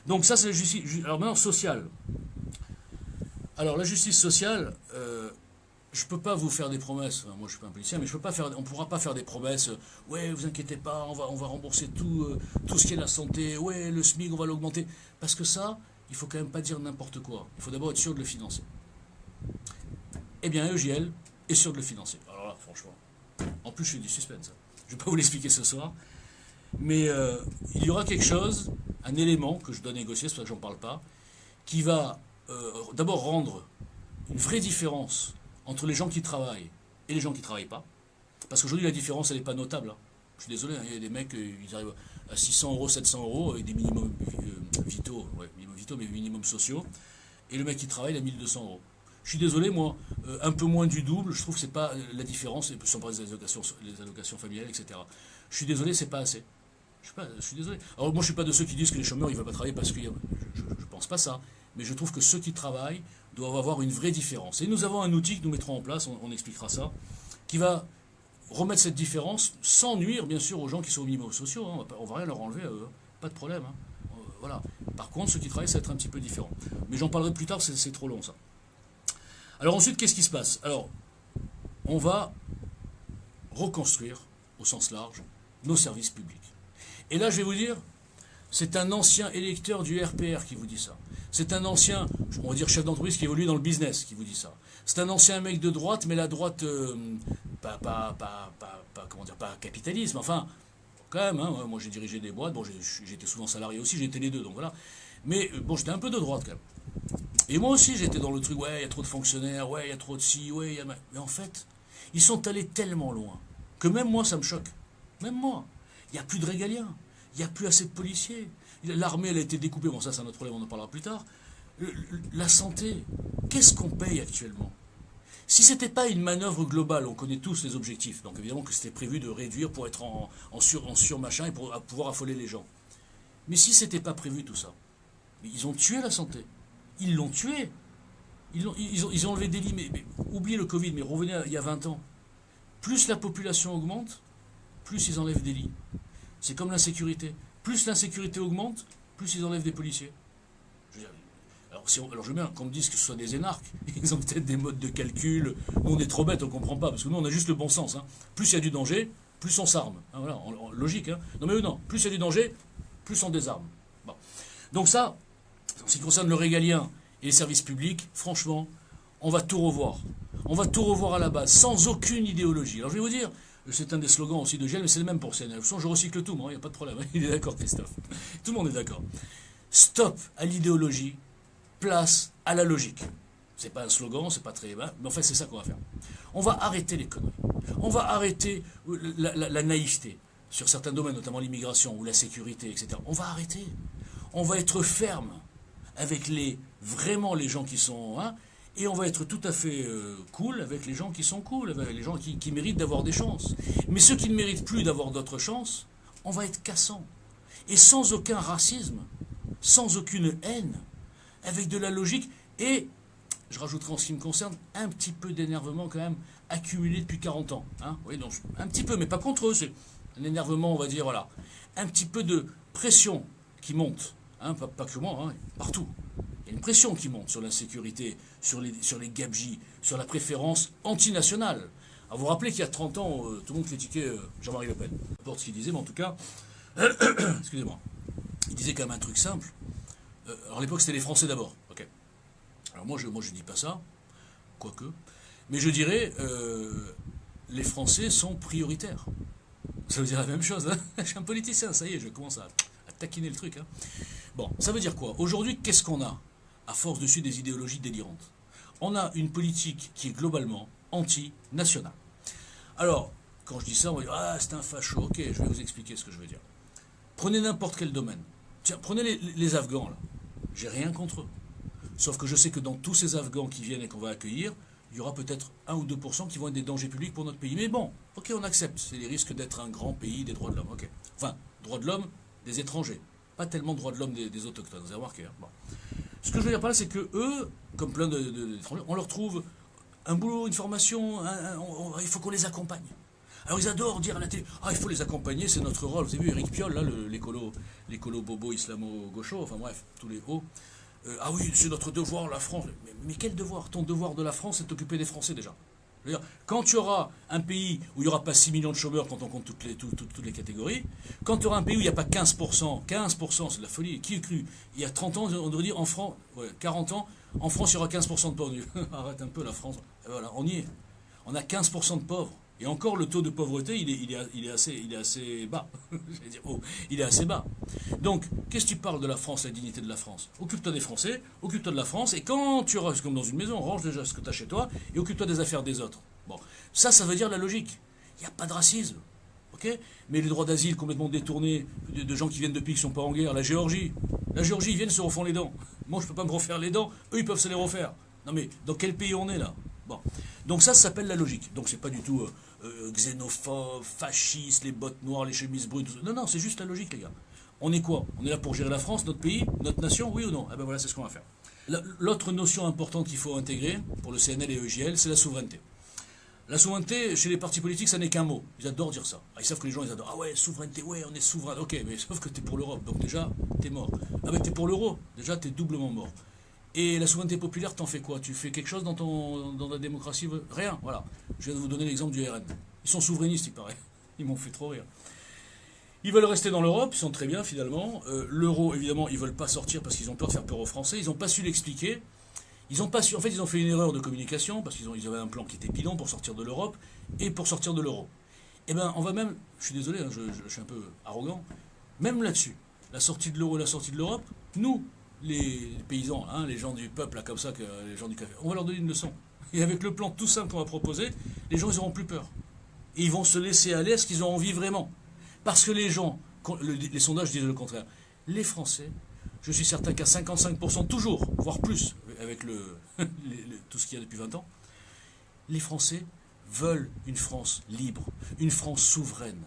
Donc ça c'est la justice. Alors maintenant, sociale. Alors la justice sociale, je ne peux pas vous faire des promesses, enfin, moi je ne suis pas un politicien, mais on ne pourra pas faire des promesses, ouais, vous inquiétez pas, on va rembourser tout ce qui est la santé, ouais, le SMIC, on va l'augmenter. Parce que ça, il ne faut quand même pas dire n'importe quoi. Il faut d'abord être sûr de le financer. Eh bien, EGL est sûr de le financer. Alors là, franchement, en plus je fais du suspense. Je ne vais pas vous l'expliquer ce soir. Mais il y aura quelque chose, un élément que je dois négocier, c'est pour ça que j'en parle pas, qui va d'abord rendre une vraie différence entre les gens qui travaillent et les gens qui ne travaillent pas. Parce qu'aujourd'hui, la différence, elle n'est pas notable. Hein. Je suis désolé, hein, il y a des mecs, ils arrivent à 600 euros, 700 euros, avec des minimums vitaux, mais minimums sociaux. Et le mec qui travaille, il a 1200 euros. Je suis désolé, moi, un peu moins du double, je trouve que c'est pas la différence, sans parler des allocations familiales, etc. Je suis désolé, c'est pas assez. Je suis désolé. Alors moi, je ne suis pas de ceux qui disent que les chômeurs, ils ne veulent pas travailler parce que je ne pense pas ça. Mais je trouve que ceux qui travaillent doivent avoir une vraie différence. Et nous avons un outil que nous mettrons en place, on expliquera ça, qui va remettre cette différence sans nuire, bien sûr, aux gens qui sont aux minimums sociaux. Hein. On ne va rien leur enlever à eux. Pas de problème. Hein. Voilà. Par contre, ceux qui travaillent, ça va être un petit peu différent. Mais j'en parlerai plus tard, c'est trop long, ça. Alors ensuite, qu'est-ce qui se passe? Alors, on va reconstruire, au sens large, nos services publics. Et là, je vais vous dire, c'est un ancien électeur du RPR qui vous dit ça. C'est un ancien, on va dire chef d'entreprise qui évolue dans le business qui vous dit ça. C'est un ancien mec de droite, mais la droite, comment dire, pas capitalisme, enfin, quand même, hein, moi j'ai dirigé des boîtes, bon, j'étais souvent salarié aussi, j'étais les deux, donc voilà. Mais bon, j'étais un peu de droite quand même. Et moi aussi, j'étais dans le truc, ouais, il y a trop de fonctionnaires, ouais, il y a trop de ci, ouais, il y a... Mais en fait, ils sont allés tellement loin que même moi, ça me choque. Même moi. Il n'y a plus de régaliens. Il n'y a plus assez de policiers. L'armée, elle a été découpée. Bon, ça, c'est un autre problème, on en parlera plus tard. La santé, qu'est-ce qu'on paye actuellement? Si ce n'était pas une manœuvre globale, on connaît tous les objectifs, donc évidemment que c'était prévu de réduire pour être en sur-machin et pour pouvoir affoler les gens. Mais si ce n'était pas prévu tout ça, ils ont tué la santé. Ils l'ont tué. Ils ont enlevé des lits. Mais oubliez le Covid, mais revenez il y a 20 ans. Plus la population augmente, plus ils enlèvent des lits. C'est comme l'insécurité. Plus l'insécurité augmente, plus ils enlèvent des policiers. Je veux dire, alors je veux bien qu'on me dise que ce soit des énarques. Ils ont peut-être des modes de calcul. Nous, on est trop bêtes, on ne comprend pas. Parce que nous, on a juste le bon sens. Hein. Plus il y a du danger, plus on s'arme. Hein, voilà, logique. Hein. Non, mais non. Plus il y a du danger, plus on désarme. Bon. Donc ça, en ce qui concerne le régalien et les services publics, franchement, on va tout revoir. On va tout revoir à la base, sans aucune idéologie. Alors je vais vous dire, c'est un des slogans aussi de GL, mais c'est le même pour CNL. Je recycle tout, moi, il n'y a pas de problème. Il est d'accord, Christophe. Tout le monde est d'accord. Stop à l'idéologie, place à la logique. C'est pas un slogan, c'est pas très... mais en fait, c'est ça qu'on va faire. On va arrêter les conneries. On va arrêter la naïveté sur certains domaines, notamment l'immigration ou la sécurité, etc. On va arrêter. On va être ferme avec vraiment les gens qui sont... Hein, et on va être tout à fait cool avec les gens qui sont cool, avec les gens qui méritent d'avoir des chances. Mais ceux qui ne méritent plus d'avoir d'autres chances, on va être cassants. Et sans aucun racisme, sans aucune haine, avec de la logique et, je rajouterai en ce qui me concerne, un petit peu d'énervement quand même accumulé depuis 40 ans. Hein, oui, donc, un petit peu, mais pas contre eux, c'est un énervement, on va dire, voilà. Un petit peu de pression qui monte, hein, pas que moi, hein, partout. Il y a une pression qui monte sur l'insécurité, sur les gabegies, sur la préférence antinationale. Alors vous vous rappelez qu'il y a 30 ans, tout le monde critiquait Jean-Marie Le Pen. Peu importe ce qu'il disait, mais en tout cas, excusez-moi, il disait quand même un truc simple. Alors à l'époque, c'était les Français d'abord. Okay. Alors moi, je dis pas ça, quoique. Mais je dirais, les Français sont prioritaires. Ça veut dire la même chose. Hein. Je suis un politicien, ça y est, je commence à taquiner le truc. Hein. Bon, ça veut dire quoi? Aujourd'hui, qu'est-ce qu'on a à force dessus des idéologies délirantes? On a une politique qui est globalement anti-nationale. Alors, quand je dis ça, on va dire « Ah, c'est un facho ». Ok, je vais vous expliquer ce que je veux dire. Prenez n'importe quel domaine. Tiens, prenez les Afghans, là. J'ai rien contre eux. Sauf que je sais que dans tous ces Afghans qui viennent et qu'on va accueillir, il y aura peut-être 1 ou 2% qui vont être des dangers publics pour notre pays. Mais bon, ok, on accepte. C'est les risques d'être un grand pays des droits de l'homme. Ok. Enfin, droits de l'homme des étrangers. Pas tellement droits de l'homme des autochtones. Vous avez remarqué. Hein, bon. Ce que je veux dire par là, c'est que eux, comme plein d'étrangers, on leur trouve un boulot, une formation, il faut qu'on les accompagne. Alors ils adorent dire à la télé, il faut les accompagner, c'est notre rôle. Vous avez vu Éric Piolle, là, l'écolo bobo islamo-gaucho, enfin bref, tous les hauts. Ah oui, c'est notre devoir, la France. Mais quel devoir? Ton devoir de la France, c'est de t'occuper des Français déjà. Quand tu auras un pays où il n'y aura pas 6 millions de chômeurs quand on compte toutes les catégories, quand tu auras un pays où il n'y a pas 15%, c'est de la folie, qui est cru? Il y a 30 ans, on devrait dire en France, 40 ans, en France il y aura 15% de pauvres. Arrête un peu la France. Et voilà, on y est. On a 15% de pauvres. Et encore, le taux de pauvreté, il est assez bas. Il est assez bas. Donc, qu'est-ce que tu parles de la France, la dignité de la France? Occupe-toi des Français, occupe-toi de la France, et quand tu auras, comme dans une maison, range déjà ce que tu as chez toi, et occupe-toi des affaires des autres. Bon, ça veut dire la logique. Il n'y a pas de racisme. Okay, mais les droits d'asile complètement détournés de gens qui viennent de pays qui ne sont pas en guerre, la Géorgie, ils viennent se refont les dents. Moi, je ne peux pas me refaire les dents, eux, ils peuvent se les refaire. Non mais, dans quel pays on est là? Bon. Donc ça s'appelle la logique. Donc c'est pas du tout xénophobe, fasciste, les bottes noires, les chemises brunes, tout ça. Non, c'est juste la logique, les gars. On est quoi? On est là pour gérer la France, notre pays, notre nation, oui ou non? Eh ben voilà, c'est ce qu'on va faire. L'autre notion importante qu'il faut intégrer pour le CNL et EJL, c'est la souveraineté. La souveraineté, chez les partis politiques, ça n'est qu'un mot. Ils adorent dire ça. Ils savent que les gens, ils adorent. Ah ouais, souveraineté, ouais, on est souverain. Ok, mais sauf que t'es pour l'Europe, donc déjà, t'es mort. Ah ben t'es pour l'euro, déjà, t'es doublement mort. Et la souveraineté populaire, t'en fais quoi? Tu fais quelque chose dans la démocratie? Rien, voilà. Je viens de vous donner l'exemple du RN. Ils sont souverainistes, il paraît. Ils m'ont fait trop rire. Ils veulent rester dans l'Europe, ils sont très bien finalement. L'euro, évidemment, ils veulent pas sortir parce qu'ils ont peur de faire peur aux Français. Ils n'ont pas su l'expliquer. Ils ont pas su. En fait, ils ont fait une erreur de communication parce qu'ils avaient un plan qui était bidon pour sortir de l'Europe et pour sortir de l'euro. Eh bien, on va même. Je suis désolé, hein, je suis un peu arrogant. Même là-dessus, la sortie de l'euro et la sortie de l'Europe, nous, les paysans, hein, les gens du peuple, là, comme ça, les gens du café, on va leur donner une leçon. Et avec le plan tout simple qu'on va proposer, les gens, ils n'auront plus peur. Et ils vont se laisser aller à ce qu'ils ont envie vraiment. Parce que les gens, les sondages disent le contraire, les Français, je suis certain qu'à 55% toujours, voire plus, avec tout ce qu'il y a depuis 20 ans, les Français veulent une France libre, une France souveraine.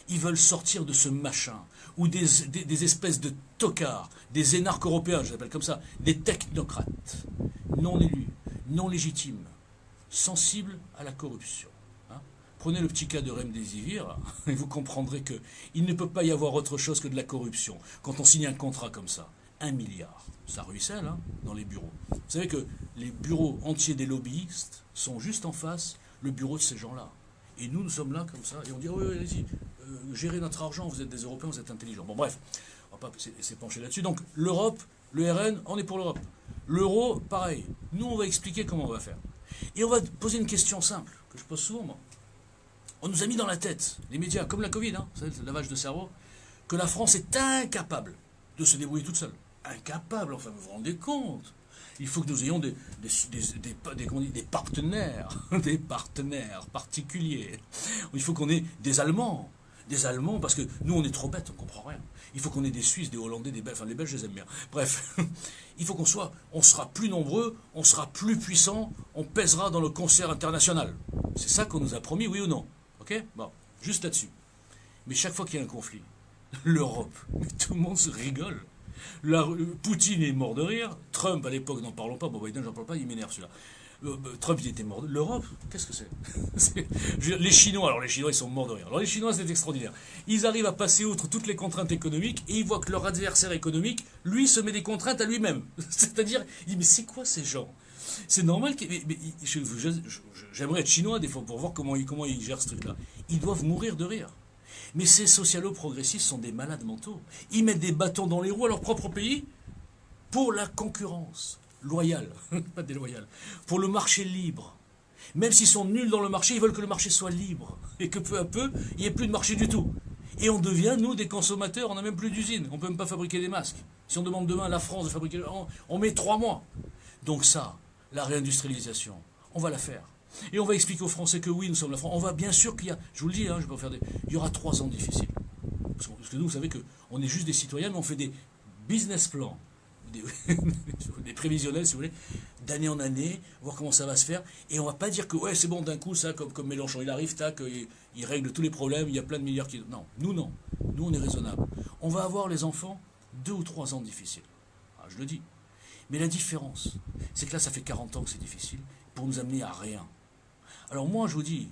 Ils veulent sortir de ce machin, où des espèces de tocards, des énarques européens, je les appelle comme ça, des technocrates, non élus, non légitimes, sensibles à la corruption. Hein. Prenez le petit cas de Remdesivir, et vous comprendrez qu'il ne peut pas y avoir autre chose que de la corruption. Quand on signe un contrat comme ça, 1 milliard, ça ruisselle hein, dans les bureaux. Vous savez que les bureaux entiers des lobbyistes sont juste en face le bureau de ces gens-là. Et nous sommes là comme ça, et on dit, oui, allez-y, gérez notre argent, vous êtes des Européens, vous êtes intelligents. Bon, bref, on va pas s'épancher là-dessus. Donc, l'Europe, le RN, on est pour l'Europe. L'euro, pareil. Nous, on va expliquer comment on va faire. Et on va poser une question simple, que je pose souvent, moi. On nous a mis dans la tête, les médias, comme la Covid, hein, vous savez, le lavage de cerveau, que la France est incapable de se débrouiller toute seule. Incapable, enfin, vous vous rendez compte? Il faut que nous ayons des partenaires, des partenaires particuliers. Il faut qu'on ait des Allemands, parce que nous on est trop bêtes, on ne comprend rien. Il faut qu'on ait des Suisses, des Hollandais, des Belges, enfin les Belges je les aime bien. Bref, il faut on sera plus nombreux, on sera plus puissants, on pèsera dans le concert international. C'est ça qu'on nous a promis, oui ou non? Ok? Bon, juste là-dessus. Mais chaque fois qu'il y a un conflit, l'Europe, tout le monde se rigole. Poutine est mort de rire. Trump, à l'époque, n'en parlons pas. Bon, Biden, j'en parle pas, il m'énerve celui-là. Trump, il était mort de rire. L'Europe, qu'est-ce que c'est? Les Chinois, alors les Chinois, ils sont morts de rire. Alors les Chinois, c'est extraordinaire. Ils arrivent à passer outre toutes les contraintes économiques et ils voient que leur adversaire économique, lui, se met des contraintes à lui-même. C'est-à-dire, il dit, mais c'est quoi ces gens? C'est normal que. J'aimerais être chinois des fois pour voir comment ils gèrent ce truc-là. Ils doivent mourir de rire. Mais ces socialo-progressistes sont des malades mentaux. Ils mettent des bâtons dans les roues à leur propre pays pour la concurrence loyale, pas déloyale, pour le marché libre. Même s'ils sont nuls dans le marché, ils veulent que le marché soit libre et que peu à peu, il n'y ait plus de marché du tout. Et on devient, nous, des consommateurs, on n'a même plus d'usine, on ne peut même pas fabriquer des masques. Si on demande demain à la France de fabriquer, on met 3 mois. Donc ça, la réindustrialisation, on va la faire. Et on va expliquer aux Français que oui, nous sommes la France. On va bien sûr qu'il y a, je vous le dis, hein, je vais pas faire il y aura 3 ans difficiles. Parce que nous, vous savez qu'on est juste des citoyens, mais on fait des business plans, des prévisionnels, si vous voulez, d'année en année, voir comment ça va se faire. Et on va pas dire que ouais, c'est bon d'un coup, ça, comme Mélenchon, il arrive, tac, il règle tous les problèmes, il y a plein de milliards qui. Non. Nous, on est raisonnable. On va avoir les enfants 2 ou 3 ans difficiles. Ah, je le dis. Mais la différence, c'est que là, ça fait 40 ans que c'est difficile, pour nous amener à rien. Alors moi, je vous dis,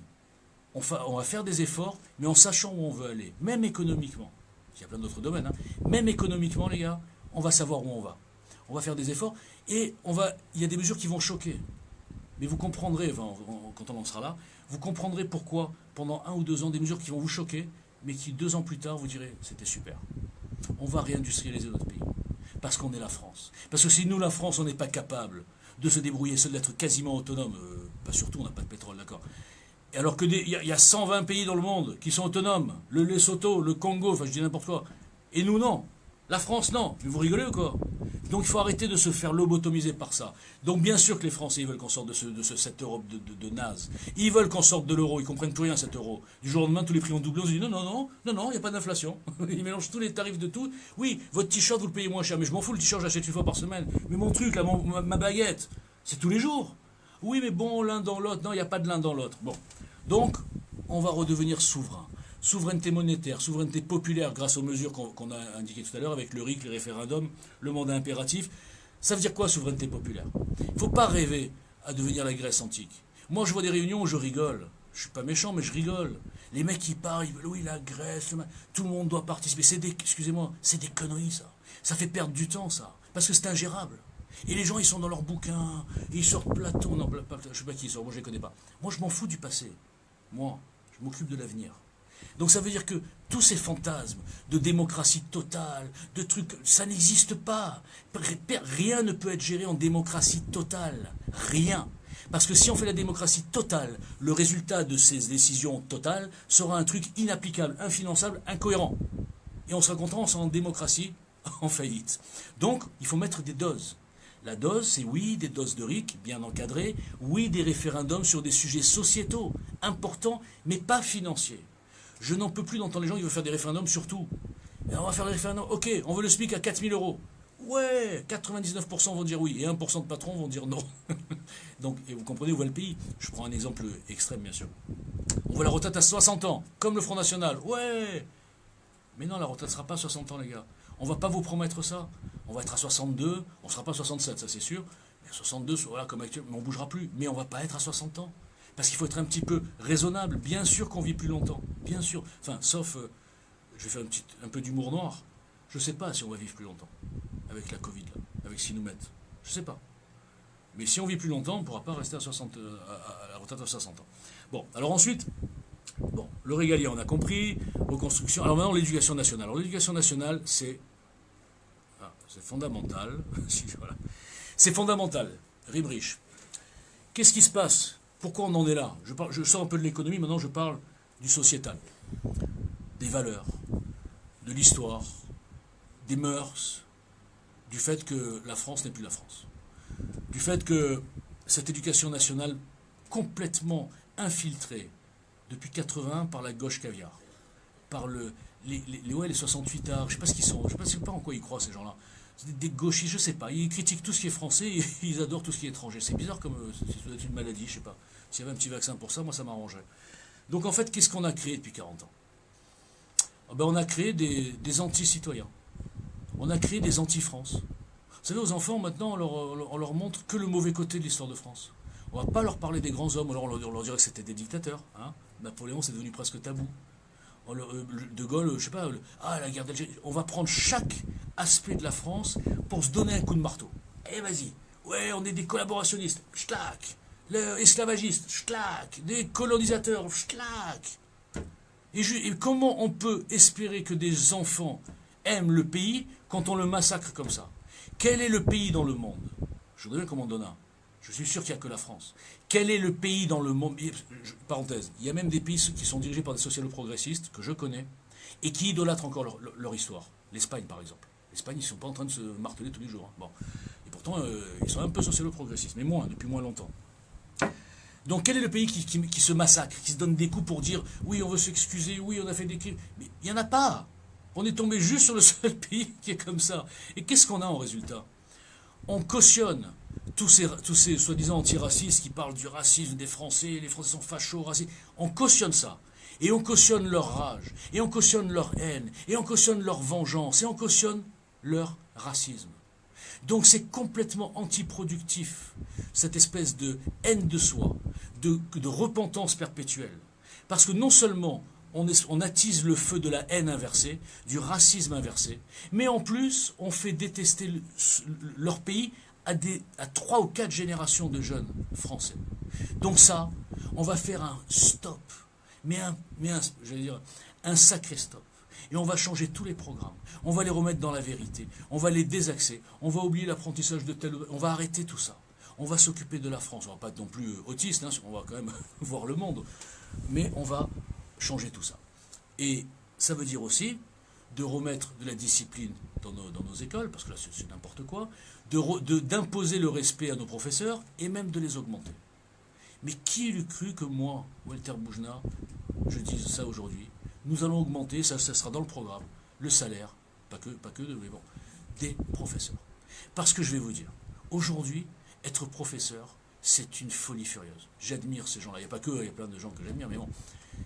on va faire des efforts, mais en sachant où on veut aller, même économiquement. Il y a plein d'autres domaines, hein. Même économiquement, les gars, on va savoir où on va. On va faire des efforts, et il y a des mesures qui vont choquer. Mais vous comprendrez, enfin, quand on en sera là, vous comprendrez pourquoi, pendant 1 ou 2 ans, des mesures qui vont vous choquer, mais qui 2 ans plus tard, vous direz, c'était super. On va réindustrialiser notre pays. Parce qu'on est la France. Parce que si nous, la France, on n'est pas capable de se débrouiller, d'être quasiment autonome, pas surtout, on n'a pas de pétrole, d'accord. Alors que il y a 120 pays dans le monde qui sont autonomes, le Lesotho, le Congo, enfin je dis n'importe quoi. Et nous, non. La France, non. Mais vous rigolez ou quoi? Donc il faut arrêter de se faire lobotomiser par ça. Donc bien sûr que les Français ils veulent qu'on sorte de cette Europe de naze. Ils veulent qu'on sorte de l'euro, ils comprennent plus rien cet euro. Du jour au lendemain, tous les prix ont doublé, on se dit non, il n'y a pas d'inflation. Ils mélangent tous les tarifs de tout. Oui, votre t-shirt, vous le payez moins cher, mais je m'en fous, le t-shirt, j'achète 1 fois par semaine. Mais mon truc, là, ma baguette, c'est tous les jours. Oui, mais bon, l'un dans l'autre. Non, il n'y a pas de l'un dans l'autre. Bon. Donc, on va redevenir souverain. Souveraineté monétaire, souveraineté populaire grâce aux mesures qu'on a indiquées tout à l'heure avec le RIC, les référendums, le mandat impératif. Ça veut dire quoi, souveraineté populaire? Il ne faut pas rêver à devenir la Grèce antique. Moi, je vois des réunions où je rigole. Je ne suis pas méchant, mais je rigole. Les mecs qui parlent, ils veulent, oui, la Grèce, tout le monde doit participer. Excusez-moi, c'est des conneries, ça. Ça fait perdre du temps, ça. Parce que c'est ingérable. Et les gens, ils sont dans leurs bouquins, ils sortent Platon, non, je ne sais pas qui ils sortent, moi je ne les connais pas. Moi, je m'en fous du passé. Moi, je m'occupe de l'avenir. Donc ça veut dire que tous ces fantasmes de démocratie totale, de trucs, ça n'existe pas. Rien ne peut être géré en démocratie totale. Rien. Parce que si on fait la démocratie totale, le résultat de ces décisions totales sera un truc inapplicable, infinançable, incohérent. Et on sera content, on sera en démocratie en faillite. Donc, il faut mettre des doses. La dose, c'est oui, des doses de RIC bien encadrées, oui, des référendums sur des sujets sociétaux, importants, mais pas financiers. Je n'en peux plus d'entendre les gens qui veulent faire des référendums sur tout. Et on va faire le référendum. Ok, on veut le SMIC à 4000 euros. Ouais, 99% vont dire oui et 1% de patrons vont dire non. Donc, et vous comprenez où va le pays. Je prends un exemple extrême, bien sûr. On veut la retraite à 60 ans, comme le Front National. Ouais. Mais non, la retraite ne sera pas à 60 ans, les gars. On ne va pas vous promettre ça. On va être à 62, on ne sera pas à 67, ça c'est sûr. Mais à 62, voilà, comme actuellement, mais on ne bougera plus. Mais on ne va pas être à 60 ans. Parce qu'il faut être un petit peu raisonnable. Bien sûr qu'on vit plus longtemps. Bien sûr. Enfin, sauf, je vais faire un peu d'humour noir. Je ne sais pas si on va vivre plus longtemps. Avec la Covid, là, avec ce qu'ils nous mettent. Je ne sais pas. Mais si on vit plus longtemps, on ne pourra pas rester à la retraite à 60 ans. Bon, alors ensuite, bon, le régalien, on a compris, reconstruction. Alors maintenant, l'éducation nationale. Alors l'éducation nationale, c'est fondamental. Voilà. C'est fondamental. Rime-riche. Qu'est-ce qui se passe? Pourquoi on en est là? Je sors un peu de l'économie, maintenant je parle du sociétal. Des valeurs, de l'histoire, des mœurs, du fait que la France n'est plus la France. Du fait que cette éducation nationale complètement infiltrée depuis 81 par la gauche caviar, par les 68 arts, je ne sais pas ce qu'ils sont, je ne sais pas en quoi ils croient ces gens-là. C'est des gauchistes, je ne sais pas, ils critiquent tout ce qui est français et ils adorent tout ce qui est étranger. C'est bizarre comme ça doit être une maladie, je ne sais pas. S'il y avait un petit vaccin pour ça, moi ça m'arrangerait. Donc en fait, qu'est-ce qu'on a créé depuis 40 ans? On a créé des anti-citoyens. On a créé des anti-France. Vous savez, aux enfants, maintenant, on leur montre que le mauvais côté de l'histoire de France. On ne va pas leur parler des grands hommes, alors on leur dirait que c'était des dictateurs. Hein. Napoléon, c'est devenu presque tabou. De Gaulle, je sais pas, la guerre d'Algérie. On va prendre chaque aspect de la France pour se donner un coup de marteau. Eh, vas-y. Ouais, on est des collaborationnistes. Schlac. Esclavagistes. Schlac. Des colonisateurs. Schlac. Et comment on peut espérer que des enfants aiment le pays quand on le massacre comme ça? Quel est le pays dans le monde? Je voudrais bien qu'on m'en donne un. Je suis sûr qu'il n'y a que la France. Quel est le pays dans le monde? Parenthèse, il y a même des pays qui sont dirigés par des socialo-progressistes, que je connais, et qui idolâtrent encore leur histoire. L'Espagne, par exemple. L'Espagne, ils ne sont pas en train de se marteler tous les jours. Hein. Bon. Et pourtant, ils sont un peu socialo-progressistes, mais moins, depuis moins longtemps. Donc quel est le pays qui se massacre, qui se donne des coups pour dire « oui, on veut s'excuser, oui, on a fait des crimes ». Mais il n'y en a pas. On est tombé juste sur le seul pays qui est comme ça. Et qu'est-ce qu'on a en résultat? On cautionne tous ces soi-disant antiracistes qui parlent du racisme des Français, les Français sont fachos, racistes. On cautionne ça. Et on cautionne leur rage, et on cautionne leur haine, et on cautionne leur vengeance, et on cautionne leur racisme. Donc c'est complètement antiproductif, cette espèce de haine de soi, de repentance perpétuelle. Parce que non seulement on attise le feu de la haine inversée, du racisme inversé, mais en plus on fait détester leur pays à 3 ou 4 générations de jeunes français. Donc ça, on va faire un stop, j'allais dire, un sacré stop. Et on va changer tous les programmes. On va les remettre dans la vérité. On va les désaxer. On va oublier l'apprentissage de tel... On va arrêter tout ça. On va s'occuper de la France. On ne va pas être non plus autiste, hein, on va quand même voir le monde. Mais on va changer tout ça. Et ça veut dire aussi de remettre de la discipline dans nos écoles, parce que là c'est n'importe quoi, d'imposer le respect à nos professeurs et même de les augmenter. Mais qui eût cru que moi, Walter Boujna, je dise ça aujourd'hui? Nous allons augmenter, ça sera dans le programme, le salaire, pas que mais bon, des professeurs. Parce que je vais vous dire, aujourd'hui, être professeur, c'est une folie furieuse. J'admire ces gens-là, il n'y a pas que, il y a plein de gens que j'admire, mais bon,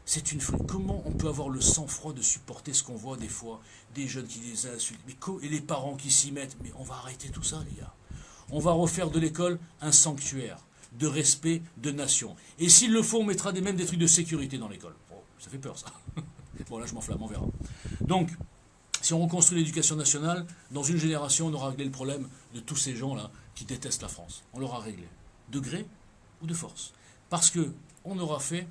c'est une folie. Comment on peut avoir le sang-froid de supporter ce qu'on voit des fois, des jeunes qui les insultent, et les parents qui s'y mettent? Mais on va arrêter tout ça, les gars. On va refaire de l'école un sanctuaire de respect, de nation. Et s'il le faut, on mettra même des trucs de sécurité dans l'école. Oh, ça fait peur, ça. Bon, là, je m'enflamme, on verra. Donc, si on reconstruit l'éducation nationale, dans une génération, on aura réglé le problème de tous ces gens-là qui détestent la France. On l'aura réglé. De gré ou de force. Parce qu'on aura fait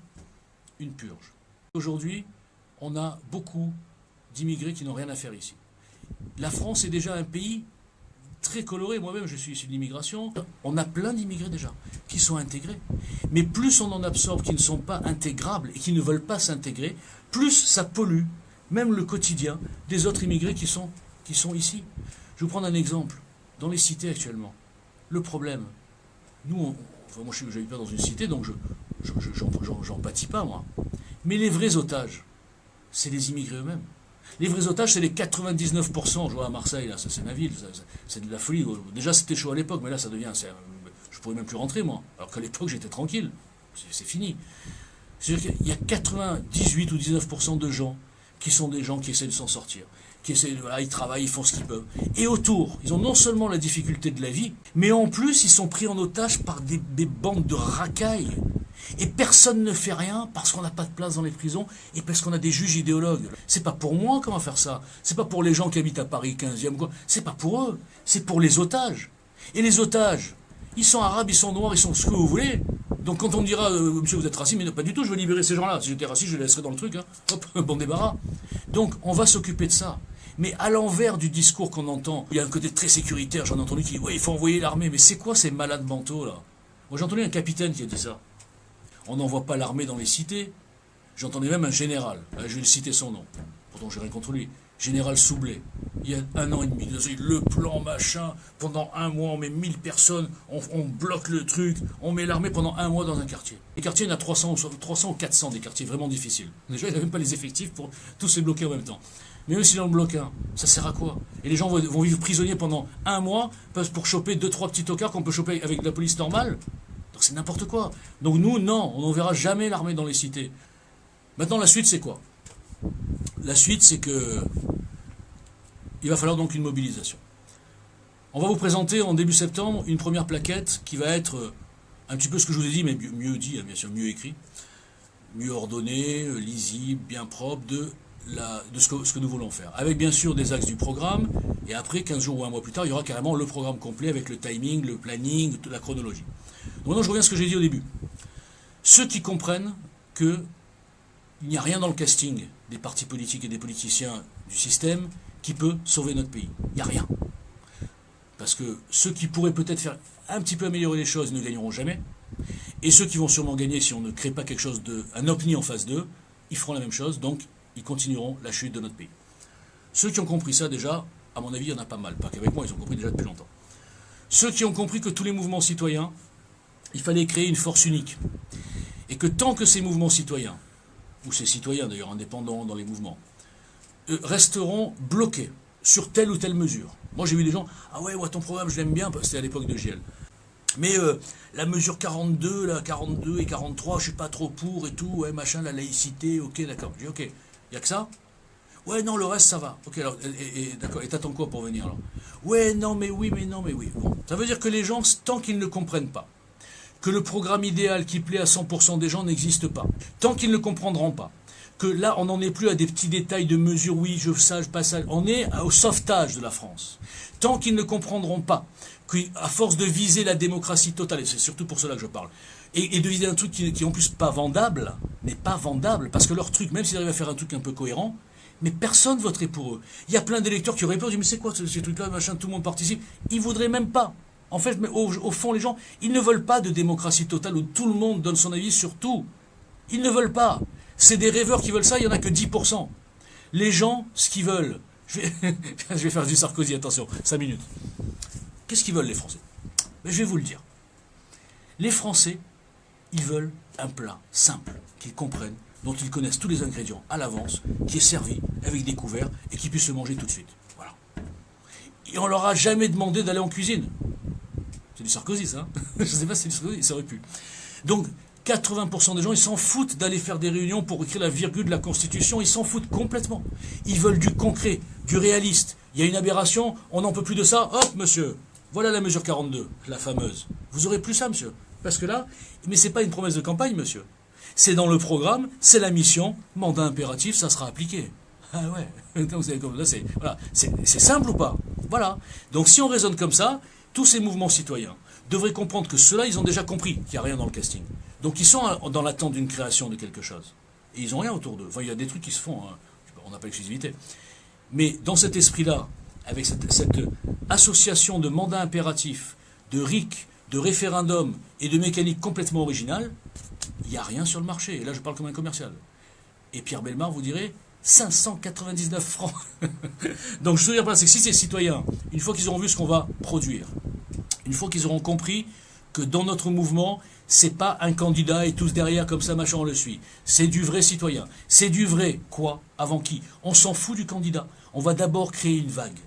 une purge. Aujourd'hui, on a beaucoup d'immigrés qui n'ont rien à faire ici. La France est déjà un pays très coloré. Moi-même, je suis issu de l'immigration. On a plein d'immigrés déjà qui sont intégrés. Mais plus on en absorbe qui ne sont pas intégrables et qui ne veulent pas s'intégrer, plus ça pollue même le quotidien des autres immigrés qui sont ici. Je vais vous prendre un exemple. Dans les cités actuellement, le problème, nous, moi je n'habite pas dans une cité, donc j'en pâtis pas, moi. Mais les vrais otages, c'est les immigrés eux-mêmes. Les vrais otages, c'est les 99%. Je vois à Marseille, là, ça c'est ma ville, c'est de la folie. Déjà, c'était chaud à l'époque, mais là, ça devient... Je pourrais même plus rentrer, moi. Alors qu'à l'époque, j'étais tranquille. C'est fini. C'est-à-dire qu'il y a 98 ou 19% de gens qui sont des gens qui essaient de s'en sortir. Qui essaient, voilà, ils travaillent, ils font ce qu'ils peuvent. Et autour, ils ont non seulement la difficulté de la vie, mais en plus, ils sont pris en otage par des bandes de racailles. Et personne ne fait rien parce qu'on n'a pas de place dans les prisons et parce qu'on a des juges idéologues. C'est pas pour moi qu'on va faire ça. C'est pas pour les gens qui habitent à Paris 15e, quoi. C'est pas pour eux. C'est pour les otages. Et les otages, ils sont arabes, ils sont noirs, ils sont ce que vous voulez. Donc quand on me dira, monsieur, vous êtes raciste, mais non, pas du tout, je veux libérer ces gens-là. Si j'étais raciste, je les laisserais dans le truc. Hein. Hop, bon débarras. Donc on va s'occuper de ça. Mais à l'envers du discours qu'on entend, il y a un côté très sécuritaire, j'en ai entendu qui dit, ouais, il faut envoyer l'armée. Mais c'est quoi ces malades mentaux, là? Moi j'ai entendu un capitaine qui a dit ça. On n'envoie pas l'armée dans les cités. J'entendais même un général, je vais le citer son nom, pourtant j'ai rien contre lui, général Soublé. Il y a 1 an et demi, le plan machin, pendant 1 mois on met 1000 personnes, on bloque le truc, on met l'armée pendant 1 mois dans un quartier. Les quartiers, il y en a 300 ou 400 des quartiers vraiment difficiles. Déjà, il n'y a même pas les effectifs pour tous se bloquer en même temps. Mais même si on en bloque un, ça sert à quoi? Et les gens vont vivre prisonniers pendant 1 mois pour choper 2-3 petits tocards qu'on peut choper avec la police normale. Donc c'est n'importe quoi. Donc nous, non, on n'enverra jamais l'armée dans les cités. Maintenant, la suite, c'est quoi? La suite, c'est que il va falloir donc une mobilisation. On va vous présenter en début septembre une première plaquette qui va être un petit peu ce que je vous ai dit, mais mieux dit, bien sûr, mieux écrit, mieux ordonné, lisible, bien propre, de ce que nous voulons faire. Avec bien sûr des axes du programme, et après, 15 jours ou 1 mois plus tard, il y aura carrément le programme complet avec le timing, le planning, la chronologie. Donc maintenant, je reviens à ce que j'ai dit au début. Ceux qui comprennent qu'il n'y a rien dans le casting des partis politiques et des politiciens du système qui peut sauver notre pays. Il n'y a rien. Parce que ceux qui pourraient peut-être faire un petit peu améliorer les choses ne gagneront jamais. Et ceux qui vont sûrement gagner si on ne crée pas quelque chose un OVNI en face d'eux, ils feront la même chose, donc ils continueront la chute de notre pays. Ceux qui ont compris ça déjà, à mon avis, il y en a pas mal. Pas qu'avec moi, ils ont compris déjà depuis longtemps. Ceux qui ont compris que tous les mouvements citoyens, il fallait créer une force unique. Et que tant que ces mouvements citoyens, ou ces citoyens d'ailleurs indépendants dans les mouvements, resteront bloqués sur telle ou telle mesure. Moi j'ai vu des gens, ah ouais, ton programme je l'aime bien, c'était à l'époque de JL. Mais la mesure 42, là, 42 et 43, je suis pas trop pour et tout, ouais, machin, la laïcité, ok, d'accord. Je dis, ok, il n'y a que ça? Ouais, non, le reste, ça va. Ok, alors, d'accord, et t'attends quoi pour venir, alors? Ouais, non, mais oui, mais non, mais oui. Bon. Ça veut dire que les gens, tant qu'ils ne comprennent pas, que le programme idéal qui plaît à 100% des gens n'existe pas, tant qu'ils ne comprendront pas, que là, on n'en est plus à des petits détails de mesures, oui, je passe ça, on est au sauvetage de la France. Tant qu'ils ne comprendront pas qu'à force de viser la démocratie totale, et c'est surtout pour cela que je parle, et de viser un truc qui est en plus pas vendable, mais pas vendable, parce que leur truc, même s'ils arrivent à faire un truc un peu cohérent, mais personne voterait pour eux. Il y a plein d'électeurs qui auraient peur, disent, mais c'est quoi ces trucs-là, machin, tout le monde participe. Ils voudraient même pas. En fait, mais au fond, les gens, ils ne veulent pas de démocratie totale où tout le monde donne son avis sur tout. Ils ne veulent pas. C'est des rêveurs qui veulent ça, il n'y en a que 10%. Les gens, ce qu'ils veulent, je vais faire du Sarkozy, attention, 5 minutes. Qu'est-ce qu'ils veulent les Français? Ben, je vais vous le dire. Les Français, ils veulent un plat simple, qu'ils comprennent, dont ils connaissent tous les ingrédients à l'avance, qui est servi avec des couverts et qui puisse se manger tout de suite. Voilà. Et on leur a jamais demandé d'aller en cuisine. C'est du Sarkozy, ça. Je ne sais pas si c'est du Sarkozy, ça aurait pu. Donc, 80% des gens, ils s'en foutent d'aller faire des réunions pour écrire la virgule de la Constitution. Ils s'en foutent complètement. Ils veulent du concret, du réaliste. Il y a une aberration, on n'en peut plus de ça. Hop, monsieur, voilà la mesure 42, la fameuse. Vous aurez plus ça, monsieur. Parce que là, mais c'est pas une promesse de campagne, monsieur. C'est dans le programme, c'est la mission, mandat impératif, ça sera appliqué. Ah ouais, donc c'est simple ou pas? Voilà. Donc si on raisonne comme ça, tous ces mouvements citoyens devraient comprendre que ceux-là, ils ont déjà compris qu'il n'y a rien dans le casting. Donc ils sont dans l'attente d'une création de quelque chose. Et ils n'ont rien autour d'eux. Enfin, il y a des trucs qui se font, hein. On n'a pas l'exclusivité. Mais dans cet esprit-là, avec cette association de mandats impératifs, de RIC, de référendum et de mécanique complètement originale, il n'y a rien sur le marché. Et là, je parle comme un commercial. Et Pierre Bellemare vous dirait 599 francs. Donc, je veux dire, c'est que si ces citoyens, une fois qu'ils auront vu ce qu'on va produire, une fois qu'ils auront compris que dans notre mouvement, c'est pas un candidat et tous derrière comme ça, machin, on le suit. C'est du vrai citoyen. C'est du vrai quoi? Avant qui? On s'en fout du candidat. On va d'abord créer une vague.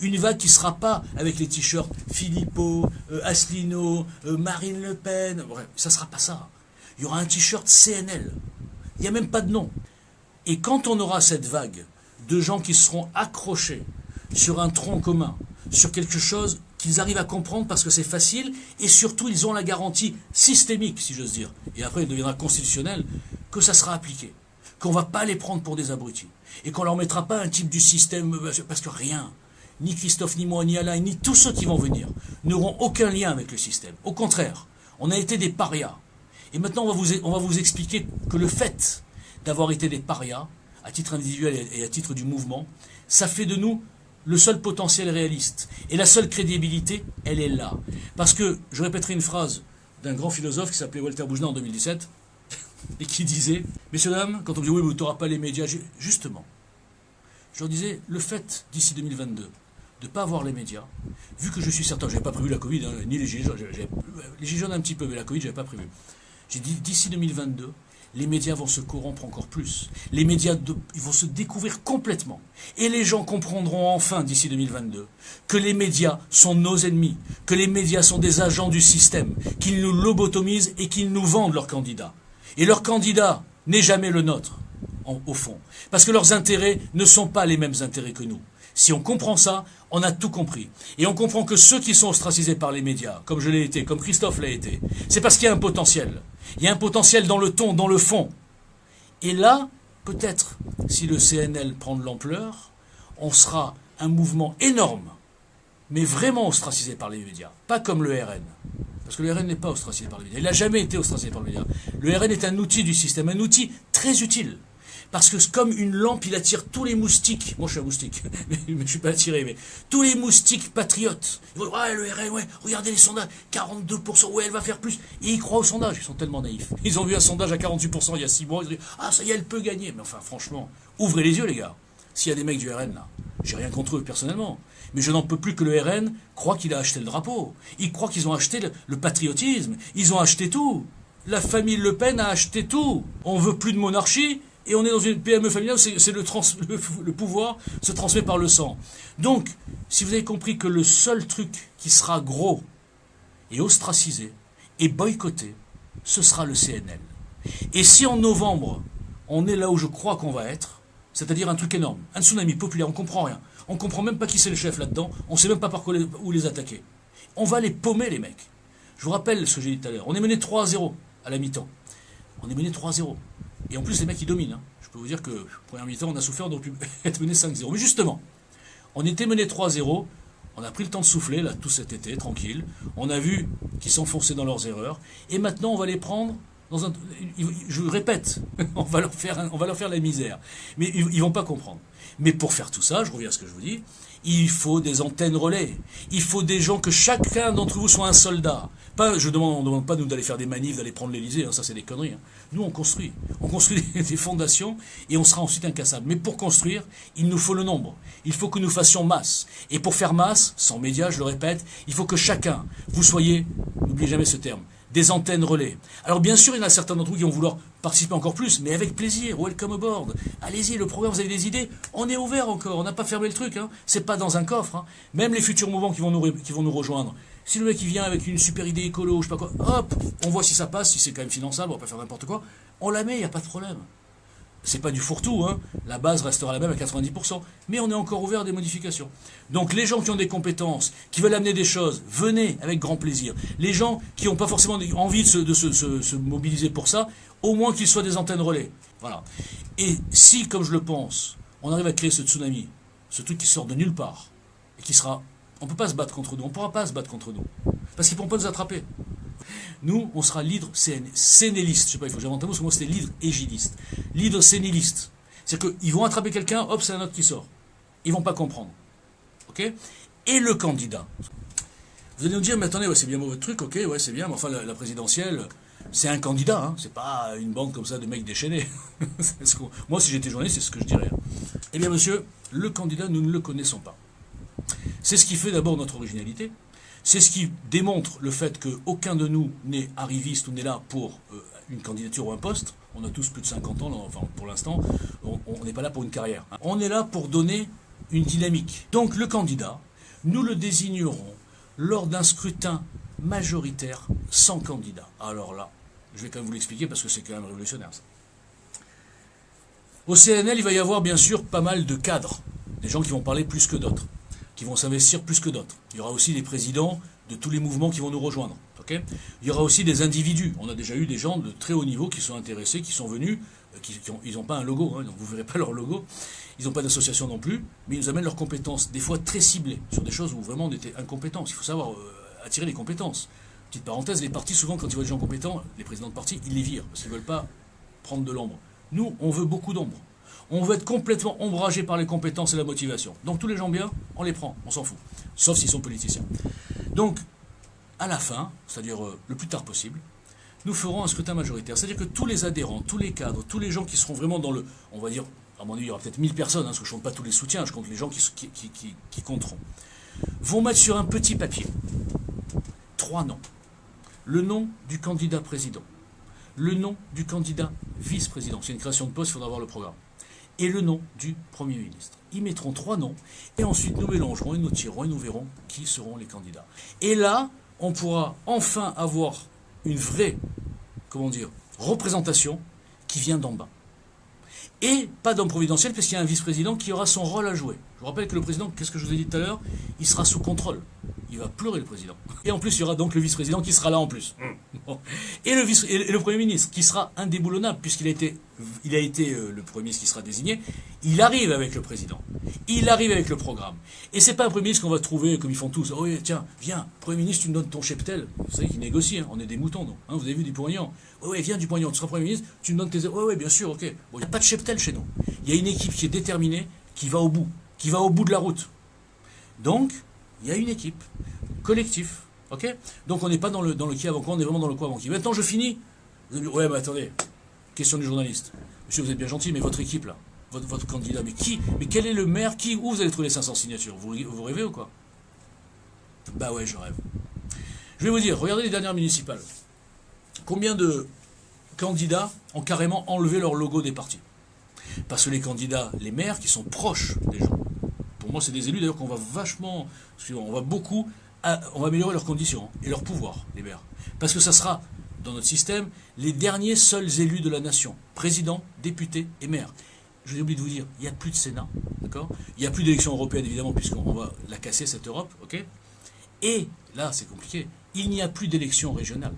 Une vague qui ne sera pas avec les t-shirts Philippot, Asselineau, Marine Le Pen. Bref, ça ne sera pas ça. Il y aura un t-shirt CNL. Il n'y a même pas de nom. Et quand on aura cette vague de gens qui seront accrochés sur un tronc commun, sur quelque chose qu'ils arrivent à comprendre parce que c'est facile, et surtout ils ont la garantie systémique, si j'ose dire, et après il deviendra constitutionnel, que ça sera appliqué. Qu'on ne va pas les prendre pour des abrutis. Et qu'on ne leur mettra pas un type du système, parce que rien, ni Christophe, ni moi, ni Alain, ni tous ceux qui vont venir, n'auront aucun lien avec le système. Au contraire, on a été des parias. Et maintenant, on va vous expliquer que le fait d'avoir été des parias, à titre individuel et à titre du mouvement, ça fait de nous le seul potentiel réaliste. Et la seule crédibilité, elle est là. Parce que, je répéterai une phrase d'un grand philosophe qui s'appelait Walter Boujna en 2017, et qui disait, messieurs, dames, quand on me dit, oui, mais tu n'auras pas les médias, justement, je leur disais, le fait, d'ici 2022, de ne pas avoir les médias, vu que je suis certain, je n'avais pas prévu la Covid, hein, ni les gilets jaunes, les gilets jaunes un petit peu, mais la Covid, je n'avais pas prévu. J'ai dit, d'ici 2022, les médias vont se corrompre encore plus. Les médias ils vont se découvrir complètement. Et les gens comprendront enfin, d'ici 2022, que les médias sont nos ennemis, que les médias sont des agents du système, qu'ils nous lobotomisent et qu'ils nous vendent leurs candidats. Et leur candidat n'est jamais le nôtre, au fond. Parce que leurs intérêts ne sont pas les mêmes intérêts que nous. Si on comprend ça, on a tout compris. Et on comprend que ceux qui sont ostracisés par les médias, comme je l'ai été, comme Christophe l'a été, c'est parce qu'il y a un potentiel. Il y a un potentiel dans le ton, dans le fond. Et là, peut-être, si le CNL prend de l'ampleur, on sera un mouvement énorme, mais vraiment ostracisé par les médias. Pas comme le RN. Parce que le RN n'est pas ostracisé par les médias. Il n'a jamais été ostracisé par les médias. Le RN est un outil du système, un outil très utile. Parce que comme une lampe, il attire tous les moustiques. Moi, je suis un moustique, mais je ne suis pas attiré. Mais tous les moustiques patriotes. Ils vont dire, ouais, le RN, ouais, regardez les sondages, 42%, ouais, elle va faire plus. Et ils croient aux sondages, ils sont tellement naïfs. Ils ont vu un sondage à 48% il y a 6 mois, ils ont dit, ah, ça y est, elle peut gagner. Mais enfin, franchement, ouvrez les yeux, les gars. S'il y a des mecs du RN, là, j'ai rien contre eux, personnellement. Mais je n'en peux plus que le RN croit qu'il a acheté le drapeau. Ils croient qu'ils ont acheté le patriotisme. Ils ont acheté tout. La famille Le Pen a acheté tout. On veut plus de monarchie. Et on est dans une PME familiale où le pouvoir se transmet par le sang. Donc, si vous avez compris que le seul truc qui sera gros et ostracisé et boycotté, ce sera le CNL. Et si en novembre, on est là où je crois qu'on va être, c'est-à-dire un truc énorme, un tsunami populaire, on ne comprend rien. On ne comprend même pas qui c'est le chef là-dedans, on ne sait même pas par quoi où les attaquer. On va les paumer, les mecs. Je vous rappelle ce que j'ai dit tout à l'heure. On est mené 3-0 à la mi-temps. On est mené 3-0. Et en plus, les mecs, ils dominent. Hein. Je peux vous dire que, première mi-temps, on a souffert, on aurait pu être mené 5-0. Mais justement, on était mené 3-0, on a pris le temps de souffler, là, tout cet été, tranquille. On a vu qu'ils s'enfonçaient dans leurs erreurs. Et maintenant, on va les prendre dans un... Je répète, on va leur faire la misère. Mais ils ne vont pas comprendre. Mais pour faire tout ça, je reviens à ce que je vous dis, il faut des antennes relais. Il faut des gens, que chacun d'entre vous soit un soldat. On ne demande pas nous d'aller faire des manifs, d'aller prendre l'Elysée, hein, ça c'est des conneries. Hein. Nous on construit des fondations et on sera ensuite incassable. Mais pour construire, il nous faut le nombre. Il faut que nous fassions masse. Et pour faire masse, sans médias, je le répète, il faut que chacun, vous soyez, n'oubliez jamais ce terme, des antennes relais. Alors bien sûr, il y en a certains d'entre vous qui vont vouloir participer encore plus, mais avec plaisir, welcome aboard. Allez-y, le programme, vous avez des idées, on est ouvert encore, on n'a pas fermé le truc, hein. C'est pas dans un coffre. Hein. Même les futurs mouvements qui vont nous rejoindre. Si le mec il vient avec une super idée écolo, je sais pas quoi, hop, on voit si ça passe, si c'est quand même finançable, on va pas faire n'importe quoi, on la met, il n'y a pas de problème. C'est pas du fourre-tout, hein. La base restera la même à 90%, mais on est encore ouvert à des modifications. Donc les gens qui ont des compétences, qui veulent amener des choses, venez avec grand plaisir. Les gens qui n'ont pas forcément envie de se mobiliser pour ça, au moins qu'ils soient des antennes relais. Voilà. Et si, comme je le pense, on arrive à créer ce tsunami, ce truc qui sort de nulle part, et qui sera... On ne peut pas se battre contre nous, on ne pourra pas se battre contre nous, parce qu'ils ne pourront pas nous attraper. Nous, on sera leader sénéliste. Je ne sais pas, il faut que j'invente un mot, parce que moi c'était leader égiliste. Leader sénéliste. C'est-à-dire qu'ils vont attraper quelqu'un, hop, c'est un autre qui sort. Ils ne vont pas comprendre. Ok? Et le candidat. Vous allez nous dire, mais attendez, ouais, c'est bien votre truc, ok, ouais, c'est bien, mais enfin, la présidentielle, c'est un candidat, hein, c'est pas une bande comme ça de mecs déchaînés. Moi, si j'étais journaliste, c'est ce que je dirais. Eh bien, monsieur, le candidat, nous ne le connaissons pas. C'est ce qui fait d'abord notre originalité. C'est ce qui démontre le fait qu'aucun de nous n'est arriviste ou n'est là pour une candidature ou un poste. On a tous plus de 50 ans, enfin pour l'instant, on n'est pas là pour une carrière. On est là pour donner une dynamique. Donc le candidat, nous le désignerons lors d'un scrutin majoritaire sans candidat. Alors là, je vais quand même vous l'expliquer parce que c'est quand même révolutionnaire ça. Au CNL, il va y avoir bien sûr pas mal de cadres, des gens qui vont parler plus que d'autres, qui vont s'investir plus que d'autres. Il y aura aussi les présidents de tous les mouvements qui vont nous rejoindre. Okay, il y aura aussi des individus. On a déjà eu des gens de très haut niveau qui sont intéressés, qui sont venus, ils n'ont pas un logo, hein, donc vous ne verrez pas leur logo, ils n'ont pas d'association non plus, mais ils nous amènent leurs compétences, des fois très ciblées, sur des choses où vraiment on était incompétents. Il faut savoir attirer les compétences. Petite parenthèse, les partis, souvent quand ils voient des gens compétents, les présidents de partis, ils les virent, parce qu'ils ne veulent pas prendre de l'ombre. Nous, on veut beaucoup d'ombre. On veut être complètement ombragé par les compétences et la motivation. Donc tous les gens bien, on les prend, on s'en fout. Sauf s'ils sont politiciens. Donc, à la fin, c'est-à-dire le plus tard possible, nous ferons un scrutin majoritaire. C'est-à-dire que tous les adhérents, tous les cadres, tous les gens qui seront vraiment dans le... On va dire, à mon avis, il y aura peut-être 1000 personnes, parce que je ne compte pas tous les soutiens, je compte les gens qui compteront, vont mettre sur un petit papier 3 noms. Le nom du candidat président, le nom du candidat vice-président. C'est une création de poste, il faudra voir le programme. Et le nom du Premier ministre. Ils mettront 3 noms, et ensuite nous mélangerons, et nous tirerons, et nous verrons qui seront les candidats. Et là, on pourra enfin avoir une vraie, représentation qui vient d'en bas. Et pas d'homme providentiel, puisqu'il y a un vice-président qui aura son rôle à jouer. Je vous rappelle que le président, qu'est-ce que je vous ai dit tout à l'heure, il sera sous contrôle. Il va pleurer, le président. Et en plus, il y aura donc le vice-président qui sera là en plus. Bon. Et le Premier ministre, qui sera indéboulonnable, puisqu'il a été le Premier ministre qui sera désigné, il arrive avec le président. Il arrive avec le programme. Et c'est pas un Premier ministre qu'on va trouver comme ils font tous. Oh oui, tiens, viens, Premier ministre, tu me donnes ton cheptel. Vous savez qu'ils négocient, hein. On est des moutons, non, hein, vous avez vu Dupont-Aignan. Oh oui, viens Dupont-Aignan, tu seras Premier ministre, tu me donnes tes... Oh oui, bien sûr, ok. Bon, il n'y a pas de cheptel chez nous. Il y a une équipe qui est déterminée, qui va au bout de la route. Donc, il y a une équipe, collectif, ok. Donc on n'est pas dans le qui avant quoi, on est vraiment dans le quoi avant qui. Maintenant je finis. Vous allez me dire, ouais, mais attendez, question du journaliste. Monsieur, vous êtes bien gentil, mais votre équipe là, votre candidat, mais quel est le maire, où vous allez trouver les 500 signatures, vous rêvez ou quoi? Bah ouais, je rêve. Je vais vous dire, regardez les dernières municipales. Combien de candidats ont carrément enlevé leur logo des partis? Parce que les candidats, les maires qui sont proches des gens, pour moi c'est des élus d'ailleurs qu'on va vachement, on va améliorer leurs conditions et leur pouvoir, les maires. Parce que ça sera, dans notre système, les derniers seuls élus de la nation, président, député et maire. Je vous ai oublié de vous dire, il n'y a plus de Sénat, d'accord? Il n'y a plus d'élection européenne évidemment, puisqu'on va la casser cette Europe, ok? Et, là c'est compliqué, il n'y a plus d'élection régionale.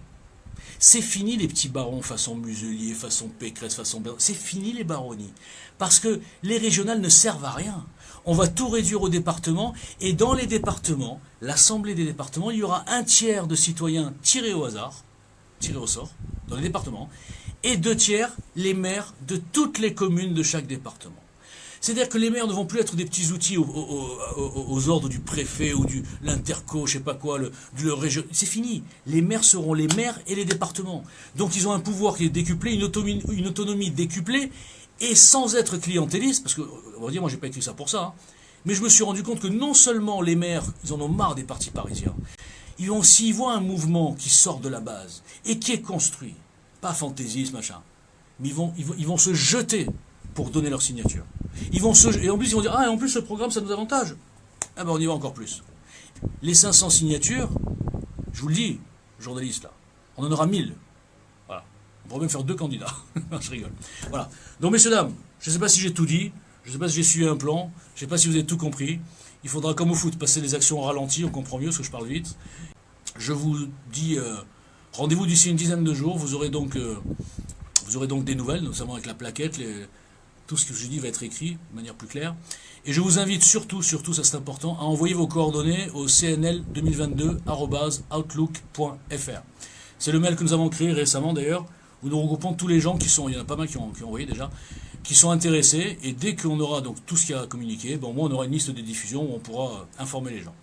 C'est fini les petits barons façon Muselier, façon Pécresse, façon... C'est fini les baronnies. Parce que les régionales ne servent à rien. On va tout réduire aux départements, et dans les départements, l'Assemblée des départements, il y aura 1/3 de citoyens tirés au hasard, tirés au sort, dans les départements, et 2/3 les maires de toutes les communes de chaque département. C'est-à-dire que les maires ne vont plus être des petits outils aux ordres du préfet ou de l'interco, je sais pas quoi, le région. C'est fini. Les maires seront les maires et les départements. Donc ils ont un pouvoir qui est décuplé, une autonomie décuplée, et sans être clientéliste, parce que, on va dire, moi j'ai pas écrit ça pour ça, hein, mais je me suis rendu compte que non seulement les maires, ils en ont marre des partis parisiens, s'ils voient un mouvement qui sort de la base, et qui est construit, pas fantaisiste, machin, mais ils vont se jeter pour donner leur signature. Et en plus ils vont dire, ah, et en plus ce programme ça nous avantage. Ah ben on y va encore plus. Les 500 signatures, je vous le dis, journaliste là, on en aura 1000. Voilà. On pourrait même faire 2 candidats. Je rigole. Voilà. Donc messieurs, dames, je ne sais pas si j'ai tout dit, je ne sais pas si j'ai suivi un plan, je ne sais pas si vous avez tout compris. Il faudra comme au foot passer les actions au ralenti, on comprend mieux parce que je parle vite. Je vous dis, rendez-vous d'ici une dizaine de jours, vous aurez donc des nouvelles, notamment avec la plaquette, tout ce que je dis va être écrit de manière plus claire. Et je vous invite surtout, ça c'est important, à envoyer vos coordonnées au cnl2022@outlook.fr. C'est le mail que nous avons créé récemment d'ailleurs, où nous regroupons tous les gens qui sont, il y en a pas mal qui ont envoyé déjà, qui sont intéressés, et dès qu'on aura donc tout ce qu'il y a à communiquer, bon, moi on aura une liste de diffusion où on pourra informer les gens.